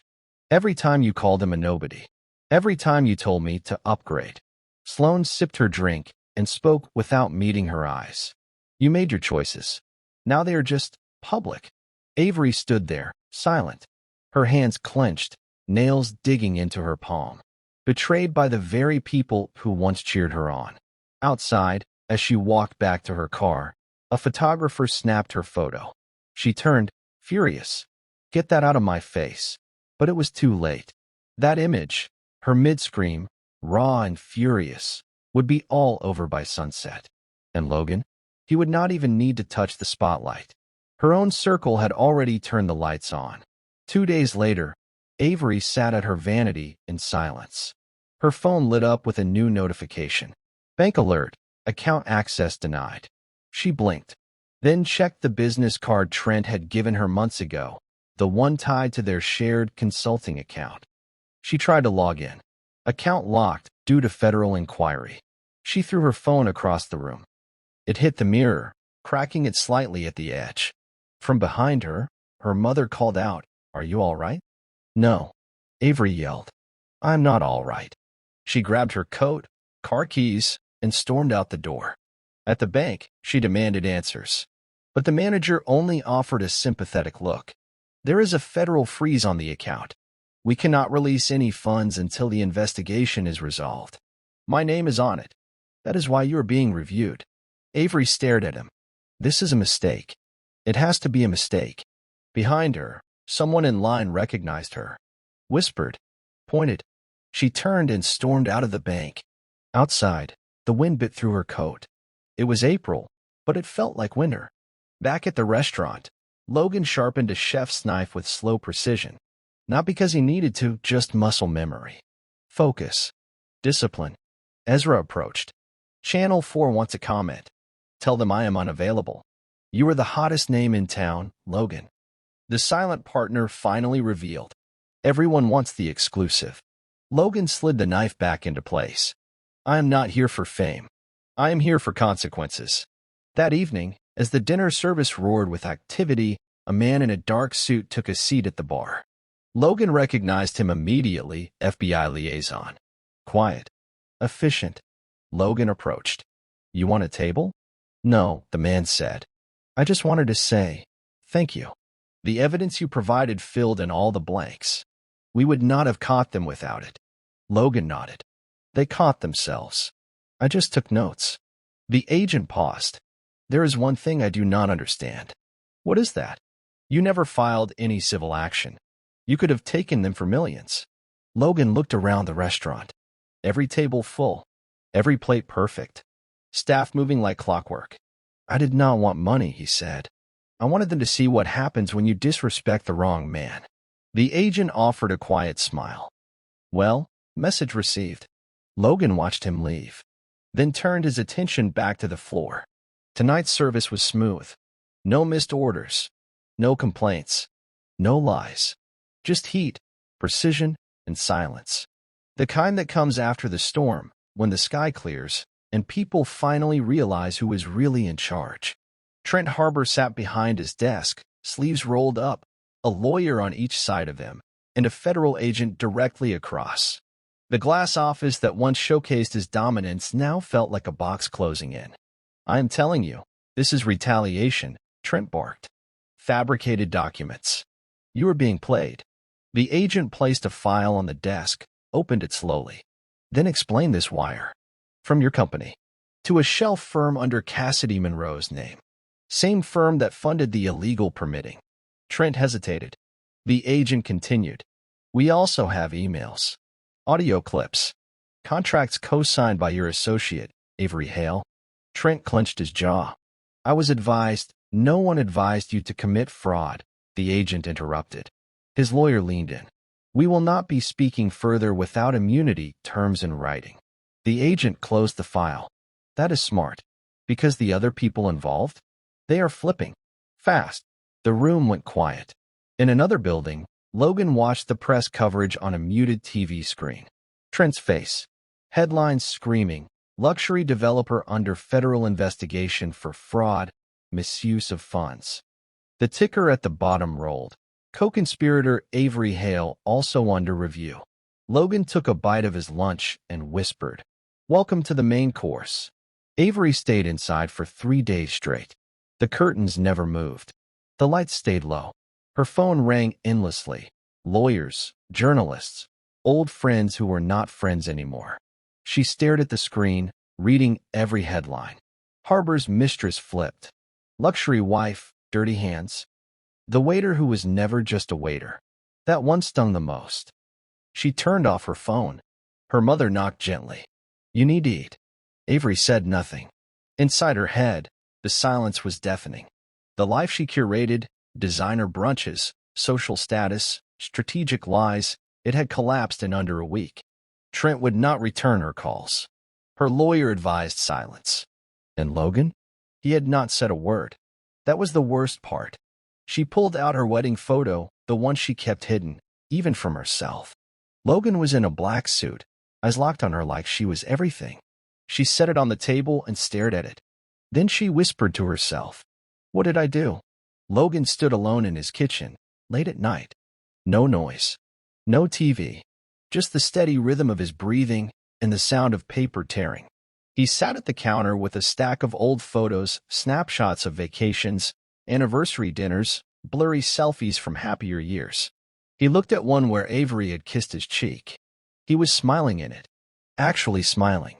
Every time you called him a nobody. Every time you told me to upgrade. Sloane sipped her drink and spoke without meeting her eyes. You made your choices. Now they are just public. Avery stood there, silent. Her hands clenched, nails digging into her palm. Betrayed by the very people who once cheered her on. Outside, as she walked back to her car, a photographer snapped her photo. She turned, furious. Get that out of my face. But it was too late. That image, her mid-scream, raw and furious, would be all over by sunset. And Logan? He would not even need to touch the spotlight. Her own circle had already turned the lights on. 2 days later, Avery sat at her vanity in silence. Her phone lit up with a new notification. Bank alert, account access denied. She blinked, then checked the business card Trent had given her months ago, the one tied to their shared consulting account. She tried to log in. Account locked due to federal inquiry. She threw her phone across the room. It hit the mirror, cracking it slightly at the edge. From behind her, her mother called out, "Are you all right?" "No," Avery yelled. "I'm not all right." She grabbed her coat, car keys, and stormed out the door. At the bank, she demanded answers. But the manager only offered a sympathetic look. "There is a federal freeze on the account. We cannot release any funds until the investigation is resolved. My name is on it. That is why you are being reviewed." Avery stared at him. "This is a mistake. It has to be a mistake." Behind her, someone in line recognized her. Whispered, pointed. She turned and stormed out of the bank. Outside, the wind bit through her coat. It was April, but it felt like winter. Back at the restaurant, Logan sharpened a chef's knife with slow precision. Not because he needed to, just muscle memory. Focus. Discipline. Ezra approached. "Channel 4 wants a comment. Tell them I am unavailable. You are the hottest name in town, Logan." The silent partner finally revealed. Everyone wants the exclusive. Logan slid the knife back into place. "I am not here for fame. I am here for consequences." That evening, as the dinner service roared with activity, a man in a dark suit took a seat at the bar. Logan recognized him immediately, FBI liaison. Quiet. Efficient. Logan approached. "You want a table?" "No," the man said. "I just wanted to say, thank you. The evidence you provided filled in all the blanks. We would not have caught them without it." Logan nodded. "They caught themselves. I just took notes." The agent paused. "There is one thing I do not understand." "What is that?" "You never filed any civil action. You could have taken them for millions." Logan looked around the restaurant. Every table full. Every plate perfect. Staff moving like clockwork. "I did not want money," he said. "I wanted them to see what happens when you disrespect the wrong man." The agent offered a quiet smile. "Well, message received." Logan watched him leave, then turned his attention back to the floor. Tonight's service was smooth. No missed orders. No complaints. No lies. Just heat, precision, and silence. The kind that comes after the storm, when the sky clears, and people finally realize who is really in charge. Trent Harbor sat behind his desk, sleeves rolled up, a lawyer on each side of him, and a federal agent directly across. The glass office that once showcased his dominance now felt like a box closing in. "I am telling you, this is retaliation," Trent barked. "Fabricated documents. You are being played." The agent placed a file on the desk, opened it slowly. "Then explain this wire. From your company. To a shelf firm under Cassidy Monroe's name. Same firm that funded the illegal permitting." Trent hesitated. The agent continued. "We also have emails. Audio clips. Contracts co-signed by your associate, Avery Hale." Trent clenched his jaw. "I was advised." "No one advised you to commit fraud," the agent interrupted. His lawyer leaned in. "We will not be speaking further without immunity terms in writing." The agent closed the file. "That is smart. Because the other people involved? They are flipping. Fast." The room went quiet. In another building, Logan watched the press coverage on a muted TV screen. Trent's face. Headlines screaming, "Luxury developer under federal investigation for fraud, misuse of funds." The ticker at the bottom rolled. Co-conspirator Avery Hale also under review. Logan took a bite of his lunch and whispered, "Welcome to the main course." Avery stayed inside for 3 days straight. The curtains never moved. The lights stayed low. Her phone rang endlessly. Lawyers, journalists, old friends who were not friends anymore. She stared at the screen, reading every headline. Harbor's mistress flipped. Luxury wife, dirty hands. The waiter who was never just a waiter. That one stung the most. She turned off her phone. Her mother knocked gently. "You need to eat." Avery said nothing. Inside her head, the silence was deafening. The life she curated, designer brunches, social status, strategic lies, it had collapsed in under a week. Trent would not return her calls. Her lawyer advised silence. And Logan? He had not said a word. That was the worst part. She pulled out her wedding photo, the one she kept hidden, even from herself. Logan was in a black suit, eyes locked on her like she was everything. She set it on the table and stared at it. Then she whispered to herself, "What did I do?" Logan stood alone in his kitchen, late at night. No noise. No TV. Just the steady rhythm of his breathing and the sound of paper tearing. He sat at the counter with a stack of old photos, snapshots of vacations, anniversary dinners, blurry selfies from happier years. He looked at one where Avery had kissed his cheek. He was smiling in it. Actually smiling.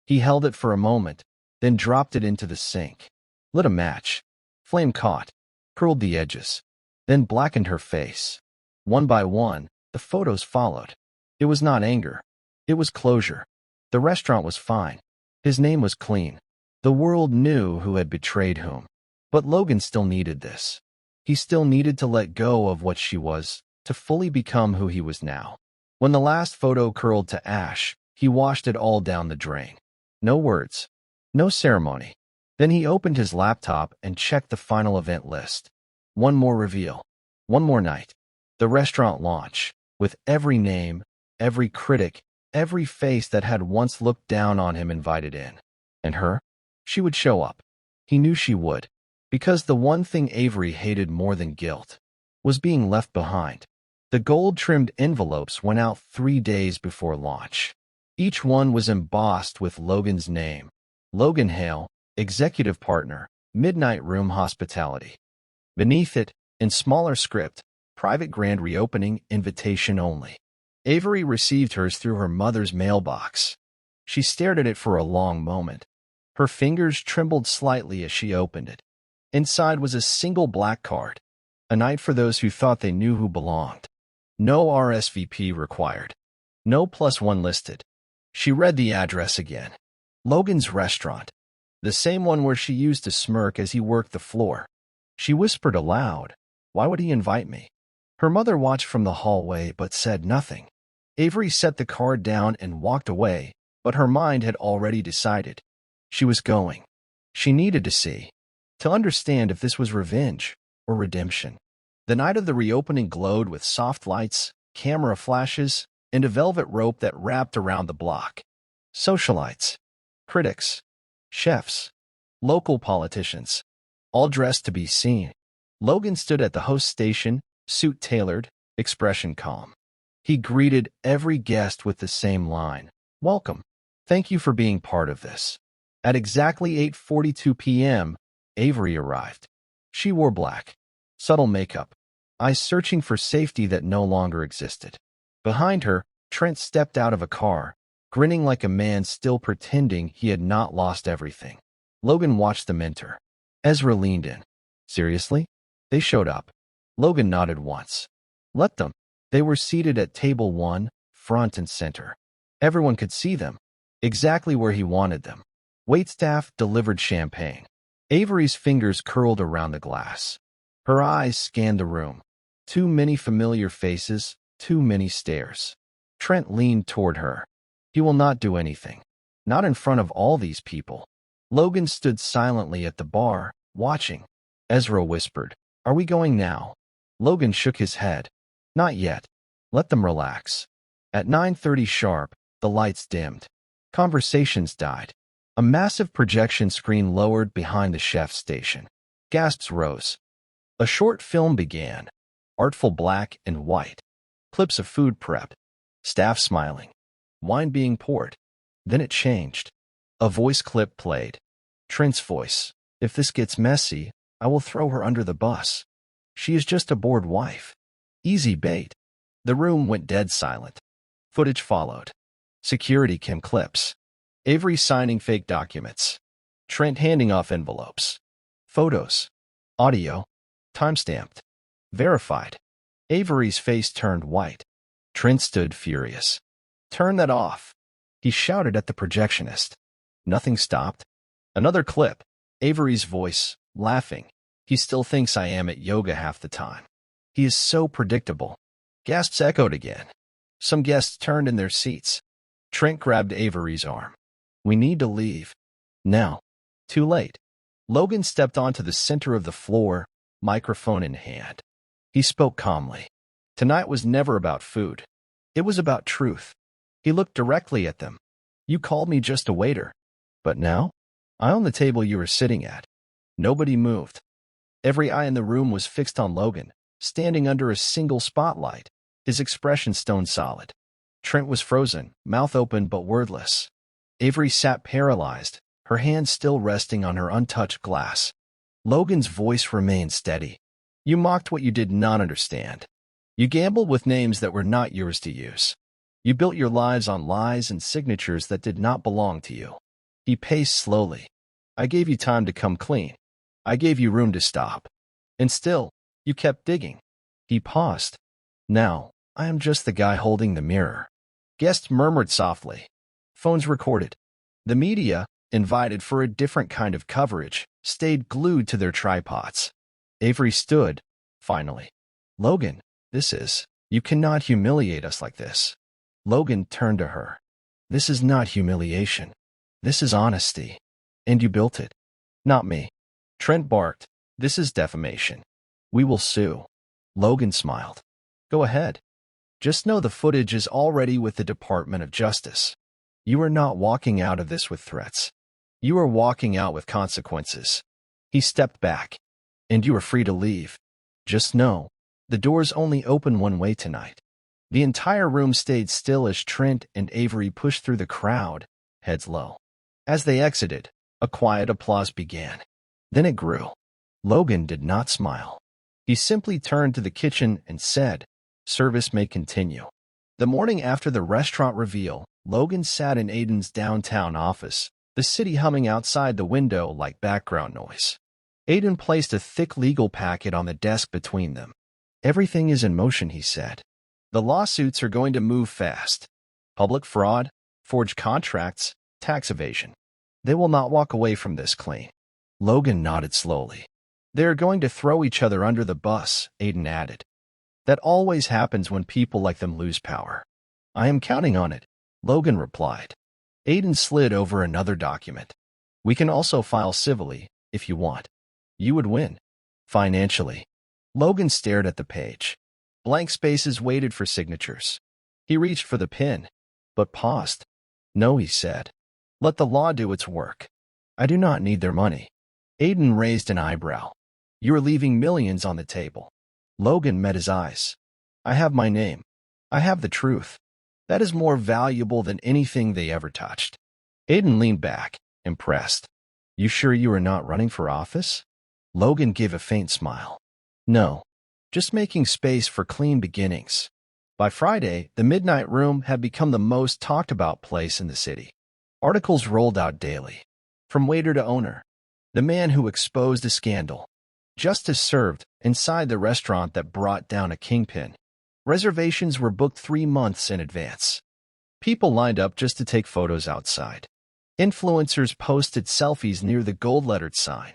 He held it for a moment, then dropped it into the sink. Lit a match. Flame caught, curled the edges, then blackened her face. One by one, the photos followed. It was not anger. It was closure. The restaurant was fine. His name was clean. The world knew who had betrayed whom. But Logan still needed this. He still needed to let go of what she was, to fully become who he was now. When the last photo curled to ash, he washed it all down the drain. No words. No ceremony. Then he opened his laptop and checked the final event list. One more reveal. One more night. The restaurant launch, with every name, every critic, every face that had once looked down on him invited in. And her? She would show up. He knew she would. Because the one thing Avery hated more than guilt was being left behind. The gold-trimmed envelopes went out 3 days before launch. Each one was embossed with Logan's name. Logan Hale, executive partner, Midnight Room Hospitality. Beneath it, in smaller script, private grand reopening, invitation only. Avery received hers through her mother's mailbox. She stared at it for a long moment. Her fingers trembled slightly as she opened it. Inside was a single black card. A night for those who thought they knew who belonged. No RSVP required. No +1 listed. She read the address again. Logan's restaurant. The same one where she used to smirk as he worked the floor. She whispered aloud, "Why would he invite me?" Her mother watched from the hallway but said nothing. Avery set the card down and walked away, but her mind had already decided. She was going. She needed to see, to understand if this was revenge or redemption. The night of the reopening glowed with soft lights, camera flashes, and a velvet rope that wrapped around the block. Socialites. Critics, chefs, local politicians, all dressed to be seen. Logan stood at the host station, suit tailored, expression calm. He greeted every guest with the same line. Welcome. Thank you for being part of this. At exactly 8:42 p.m., Avery arrived. She wore black, subtle makeup, eyes searching for safety that no longer existed. Behind her, Trent stepped out of a car, grinning like a man still pretending he had not lost everything. Logan watched them enter. Ezra leaned in. Seriously? They showed up. Logan nodded once. Let them. They were seated at table 1, front and center. Everyone could see them, exactly where he wanted them. Waitstaff delivered champagne. Avery's fingers curled around the glass. Her eyes scanned the room. Too many familiar faces, too many stares. Trent leaned toward her. He will not do anything. Not in front of all these people. Logan stood silently at the bar, watching. Ezra whispered, Are we going now? Logan shook his head. Not yet. Let them relax. At 9:30 sharp, the lights dimmed. Conversations died. A massive projection screen lowered behind the chef's station. Gasps rose. A short film began. Artful black and white. Clips of food prepped. Staff smiling. Wine being poured. Then it changed. A voice clip played. Trent's voice. If this gets messy, I will throw her under the bus. She is just a bored wife. Easy bait. The room went dead silent. Footage followed. Security cam clips. Avery signing fake documents. Trent handing off envelopes. Photos. Audio. Timestamped. Verified. Avery's face turned white. Trent stood furious. Turn that off. He shouted at the projectionist. Nothing stopped. Another clip. Avery's voice, laughing. He still thinks I am at yoga half the time. He is so predictable. Gasps echoed again. Some guests turned in their seats. Trent grabbed Avery's arm. We need to leave. Now. Too late. Logan stepped onto the center of the floor, microphone in hand. He spoke calmly. Tonight was never about food. It was about truth. He looked directly at them. You called me just a waiter. But now? I own the table you were sitting at. Nobody moved. Every eye in the room was fixed on Logan, standing under a single spotlight, his expression stone solid. Trent was frozen, mouth open but wordless. Avery sat paralyzed, her hand still resting on her untouched glass. Logan's voice remained steady. You mocked what you did not understand. You gambled with names that were not yours to use. You built your lives on lies and signatures that did not belong to you. He paced slowly. I gave you time to come clean. I gave you room to stop. And still, you kept digging. He paused. Now, I am just the guy holding the mirror. Guests murmured softly. Phones recorded. The media, invited for a different kind of coverage, stayed glued to their tripods. Avery stood, finally. Logan, you cannot humiliate us like this. Logan turned to her. This is not humiliation. This is honesty. And you built it. Not me. Trent barked. This is defamation. We will sue. Logan smiled. Go ahead. Just know the footage is already with the Department of Justice. You are not walking out of this with threats. You are walking out with consequences. He stepped back. And you are free to leave. Just know, the doors only open one way tonight. The entire room stayed still as Trent and Avery pushed through the crowd, heads low. As they exited, a quiet applause began. Then it grew. Logan did not smile. He simply turned to the kitchen and said, Service may continue. The morning after the restaurant reveal, Logan sat in Aiden's downtown office, the city humming outside the window like background noise. Aiden placed a thick legal packet on the desk between them. Everything is in motion, he said. The lawsuits are going to move fast. Public fraud, forged contracts, tax evasion. They will not walk away from this clean. Logan nodded slowly. They are going to throw each other under the bus, Aiden added. That always happens when people like them lose power. I am counting on it, Logan replied. Aiden slid over another document. We can also file civilly, if you want. You would win. Financially. Logan stared at the page. Blank spaces waited for signatures. He reached for the pen, but paused. No, he said. Let the law do its work. I do not need their money. Aiden raised an eyebrow. You are leaving millions on the table. Logan met his eyes. I have my name. I have the truth. That is more valuable than anything they ever touched. Aiden leaned back, impressed. You sure you are not running for office? Logan gave a faint smile. No, just making space for clean beginnings. By Friday, the Midnight Room had become the most talked about place in the city. Articles rolled out daily. From waiter to owner. The man who exposed a scandal. Justice served inside the restaurant that brought down a kingpin. Reservations were booked 3 months in advance. People lined up just to take photos outside. Influencers posted selfies near the gold-lettered sign.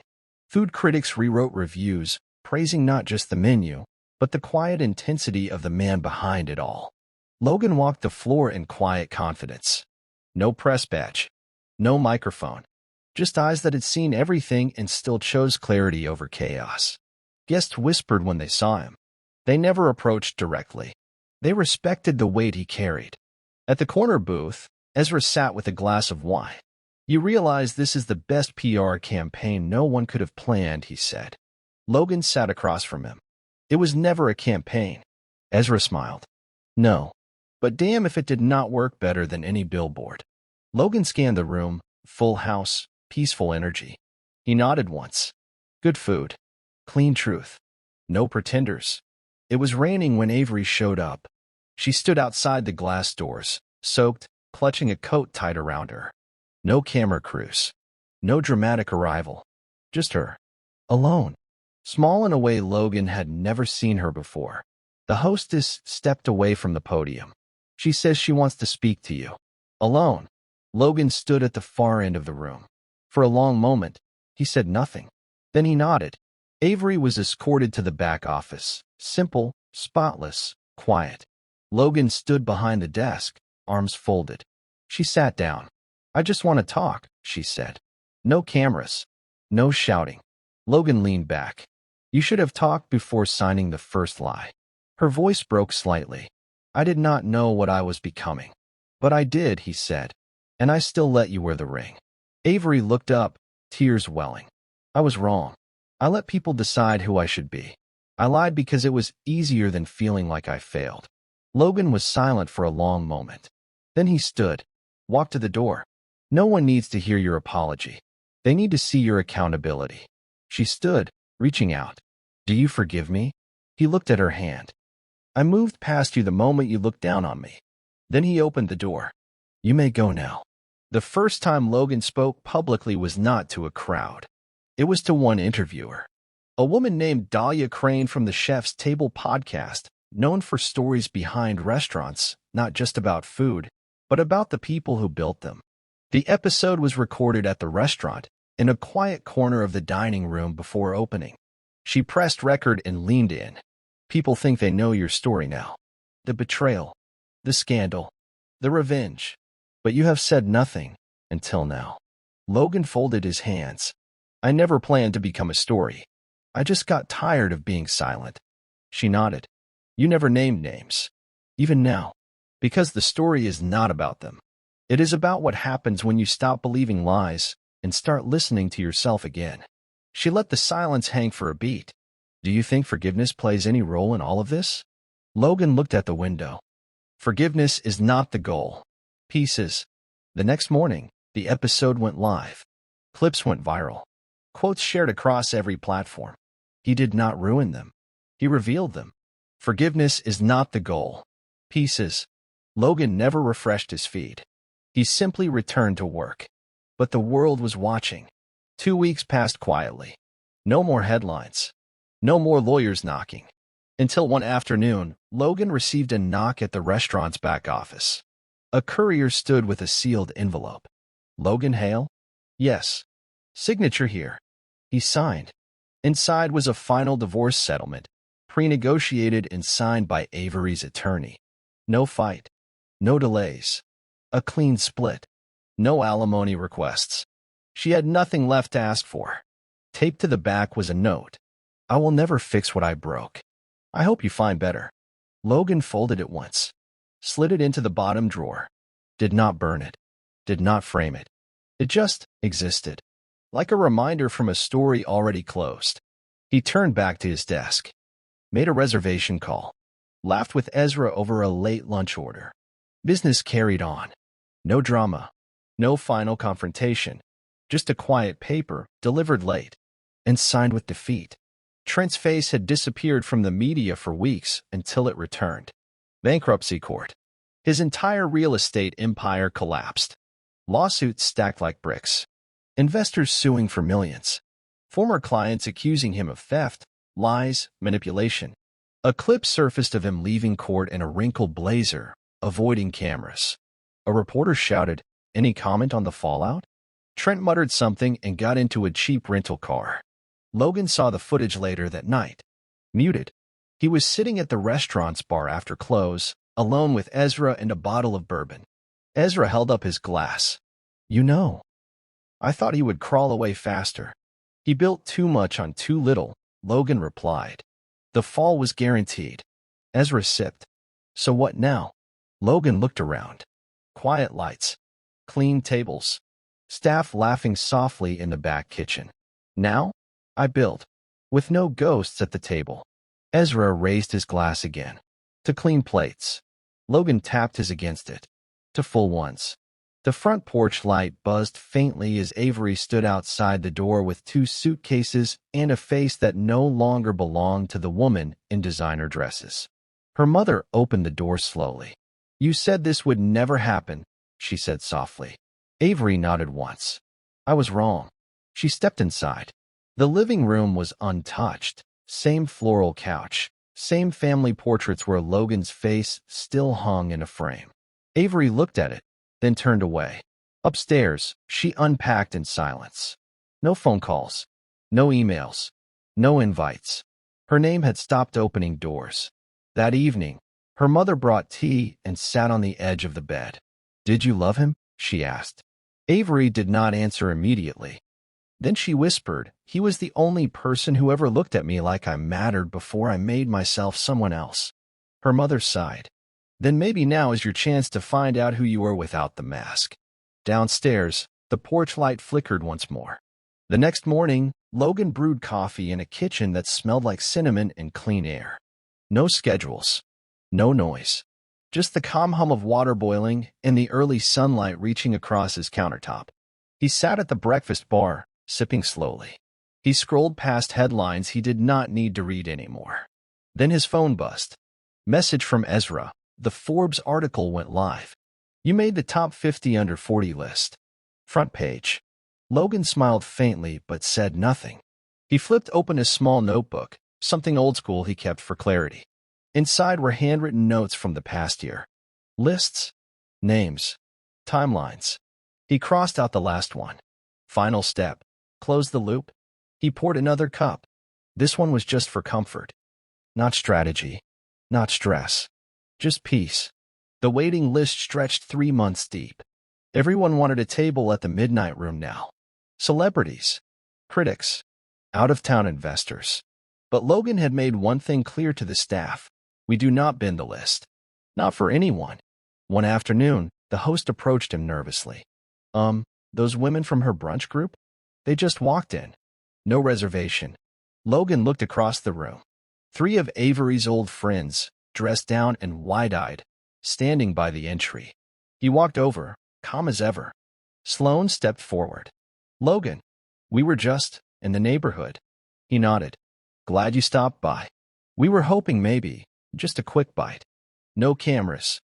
Food critics rewrote reviews, praising not just the menu, but the quiet intensity of the man behind it all. Logan walked the floor in quiet confidence. No press badge. No microphone. Just eyes that had seen everything and still chose clarity over chaos. Guests whispered when they saw him. They never approached directly. They respected the weight he carried. At the corner booth, Ezra sat with a glass of wine. You realize this is the best PR campaign no one could have planned, he said. Logan sat across from him. It was never a campaign. Ezra smiled. No, but damn if it did not work better than any billboard. Logan scanned the room, full house, peaceful energy. He nodded once. Good food. Clean truth. No pretenders. It was raining when Avery showed up. She stood outside the glass doors, soaked, clutching a coat tight around her. No camera crews. No dramatic arrival. Just her. Alone. Small in a way Logan had never seen her before. The hostess stepped away from the podium. She says she wants to speak to you. Alone. Logan stood at the far end of the room. For a long moment, he said nothing. Then he nodded. Avery was escorted to the back office. Simple, spotless, quiet. Logan stood behind the desk, arms folded. She sat down. I just want to talk, she said. No cameras. No shouting. Logan leaned back. You should have talked before signing the first lie. Her voice broke slightly. I did not know what I was becoming. But I did, he said. And I still let you wear the ring. Avery looked up, tears welling. I was wrong. I let people decide who I should be. I lied because it was easier than feeling like I failed. Logan was silent for a long moment. Then he stood, walked to the door. No one needs to hear your apology. They need to see your accountability. She stood, reaching out. Do you forgive me? He looked at her hand. I moved past you the moment you looked down on me. Then he opened the door. You may go now. The first time Logan spoke publicly was not to a crowd. It was to one interviewer. A woman named Dahlia Crane from the Chef's Table podcast, known for stories behind restaurants, not just about food, but about the people who built them. The episode was recorded at the restaurant, in a quiet corner of the dining room before opening. She pressed record and leaned in. People think they know your story now. The betrayal, the scandal, the revenge. But you have said nothing, until now. Logan folded his hands. I never planned to become a story. I just got tired of being silent. She nodded. You never named names. Even now. Because the story is not about them. It is about what happens when you stop believing lies and start listening to yourself again. She let the silence hang for a beat. Do you think forgiveness plays any role in all of this? Logan looked at the window. Forgiveness is not the goal. Pieces. The next morning, the episode went live. Clips went viral. Quotes shared across every platform. He did not ruin them. He revealed them. Forgiveness is not the goal. Pieces. Logan never refreshed his feed. He simply returned to work. But the world was watching. 2 weeks passed quietly. No more headlines. No more lawyers knocking. Until one afternoon, Logan received a knock at the restaurant's back office. A courier stood with a sealed envelope. Logan Hale? Yes. Signature here. He signed. Inside was a final divorce settlement, pre-negotiated and signed by Avery's attorney. No fight. No delays. A clean split. No alimony requests. She had nothing left to ask for. Taped to the back was a note. I will never fix what I broke. I hope you find better. Logan folded it once. Slid it into the bottom drawer. Did not burn it. Did not frame it. It just existed, like a reminder from a story already closed. He turned back to his desk, made a reservation call, laughed with Ezra over a late lunch order. Business carried on. No drama, no final confrontation, just a quiet paper delivered late and signed with defeat. Trent's face had disappeared from the media for weeks until it returned. Bankruptcy court. His entire real estate empire collapsed. Lawsuits stacked like bricks. Investors suing for millions. Former clients accusing him of theft, lies, manipulation. A clip surfaced of him leaving court in a wrinkled blazer, avoiding cameras. A reporter shouted, "Any comment on the fallout?" Trent muttered something and got into a cheap rental car. Logan saw the footage later that night. Muted. He was sitting at the restaurant's bar after close, alone with Ezra and a bottle of bourbon. Ezra held up his glass. "You know, I thought he would crawl away faster. He built too much on too little," Logan replied. The fall was guaranteed. Ezra sipped. "So what now?" Logan looked around. Quiet lights. Clean tables. Staff laughing softly in the back kitchen. "Now? I build. With no ghosts at the table." Ezra raised his glass again. "To clean plates." Logan tapped his against it. "To full ones." The front porch light buzzed faintly as Avery stood outside the door with 2 suitcases and a face that no longer belonged to the woman in designer dresses. Her mother opened the door slowly. "You said this would never happen," she said softly. Avery nodded once. "I was wrong." She stepped inside. The living room was untouched. Same floral couch. Same family portraits where Logan's face still hung in a frame. Avery looked at it, then turned away. Upstairs, she unpacked in silence. No phone calls. No emails. No invites. Her name had stopped opening doors. That evening, her mother brought tea and sat on the edge of the bed. "Did you love him?" she asked. Avery did not answer immediately. Then she whispered, "He was the only person who ever looked at me like I mattered before I made myself someone else." Her mother sighed. "Then maybe now is your chance to find out who you were without the mask." Downstairs, the porch light flickered once more. The next morning, Logan brewed coffee in a kitchen that smelled like cinnamon and clean air. No schedules. No noise. Just the calm hum of water boiling and the early sunlight reaching across his countertop. He sat at the breakfast bar, sipping slowly. He scrolled past headlines he did not need to read anymore. Then his phone buzzed. Message from Ezra. The Forbes article went live. "You made the top 50 under 40 list." Front page. Logan smiled faintly but said nothing. He flipped open a small notebook, something old school he kept for clarity. Inside were handwritten notes from the past year. Lists, names, timelines. He crossed out the last one. Final step. Close the loop. He poured another cup. This one was just for comfort. Not strategy. Not stress. Just peace. The waiting list stretched 3 months deep. Everyone wanted a table at the Midnight Room now. Celebrities. Critics. Out-of-town investors. But Logan had made one thing clear to the staff. We do not bend the list. Not for anyone. One afternoon, the host approached him nervously. Those women from her brunch group? They just walked in. No reservation." Logan looked across the room. 3 of Avery's old friends, dressed down and wide-eyed, standing by the entry. He walked over, calm as ever. Sloane stepped forward. "Logan, we were just in the neighborhood." He nodded. "Glad you stopped by. We were hoping maybe just a quick bite. No cameras.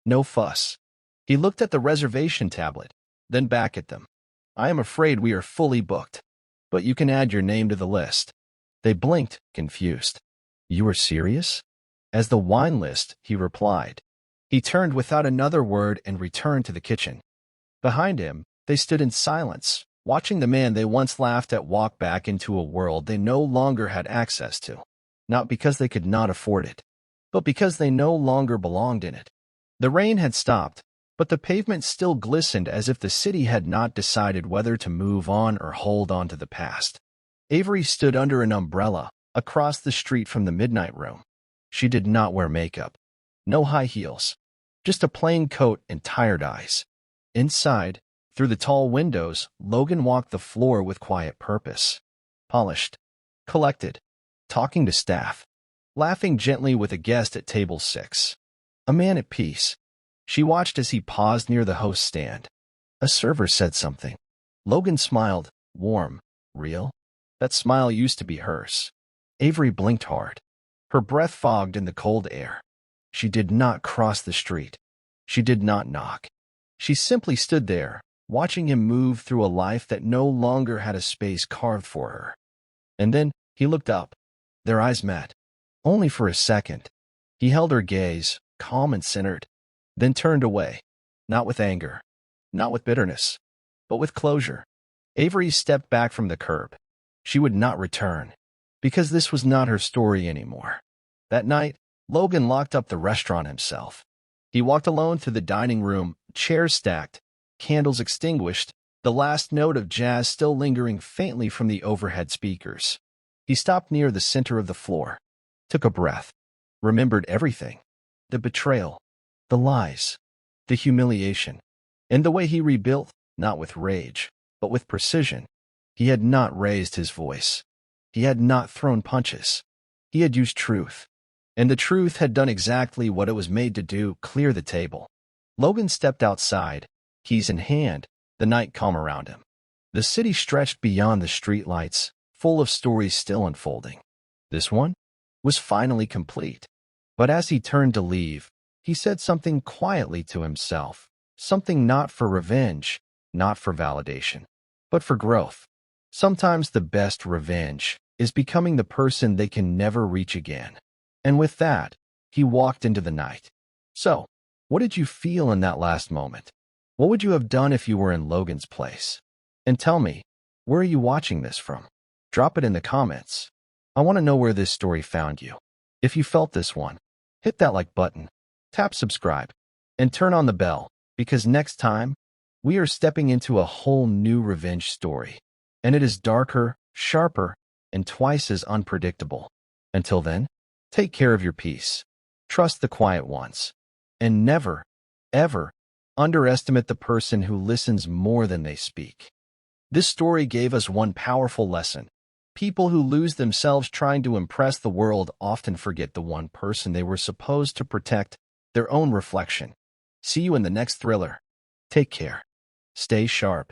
No fuss." He looked at the reservation tablet, then back at them. "I am afraid we are fully booked, but you can add your name to the list." They blinked, confused. "You are serious?" "As the wine list," he replied. He turned without another word and returned to the kitchen. Behind him, they stood in silence, watching the man they once laughed at walk back into a world they no longer had access to. Not because they could not afford it, but because they no longer belonged in it. The rain had stopped, but the pavement still glistened as if the city had not decided whether to move on or hold on to the past. Avery stood under an umbrella, across the street from the Midnight Room. She did not wear makeup. No high heels. Just a plain coat and tired eyes. Inside, Through the tall windows, Logan walked the floor with quiet purpose. Polished, collected, talking to staff, laughing gently with a guest at table 6. A man at peace. She watched as he paused near the host's stand. A server said something. Logan smiled, warm, real. That smile used to be hers. Avery blinked hard. Her breath fogged in the cold air. She did not cross the street. She did not knock. She simply stood there, watching him move through a life that no longer had a space carved for her. And then he looked up. Their eyes met. Only for a second. He held her gaze, calm and centered, then turned away, not with anger, not with bitterness, but with closure. Avery stepped back from the curb. She would not return, because this was not her story anymore. That night, Logan locked up the restaurant himself. He walked alone through the dining room, chairs stacked, candles extinguished, the last note of jazz still lingering faintly from the overhead speakers. He stopped near the center of the floor, took a breath, remembered everything. The betrayal, the lies, the humiliation, and the way he rebuilt, not with rage, but with precision. He had not raised his voice. He had not thrown punches. He had used truth. And the truth had done exactly what it was made to do, clear the table. Logan stepped outside, keys in hand, the night calm around him. The city stretched beyond the streetlights, full of stories still unfolding. This one was finally complete. But as he turned to leave, he said something quietly to himself, something not for revenge, not for validation, but for growth. Sometimes the best revenge is becoming the person they can never reach again. And with that, he walked into the night. So, what did you feel in that last moment? What would you have done if you were in Logan's place? And tell me, where are you watching this from? Drop it in the comments. I want to know where this story found you. If you felt this one, hit that like button, tap subscribe, and turn on the bell, because next time, we are stepping into a whole new revenge story. And it is darker, sharper, and twice as unpredictable. Until then, take care of your peace, trust the quiet ones, and never, ever underestimate the person who listens more than they speak. This story gave us one powerful lesson. People who lose themselves trying to impress the world often forget the one person they were supposed to protect, their own reflection. See you in the next thriller. Take care. Stay sharp.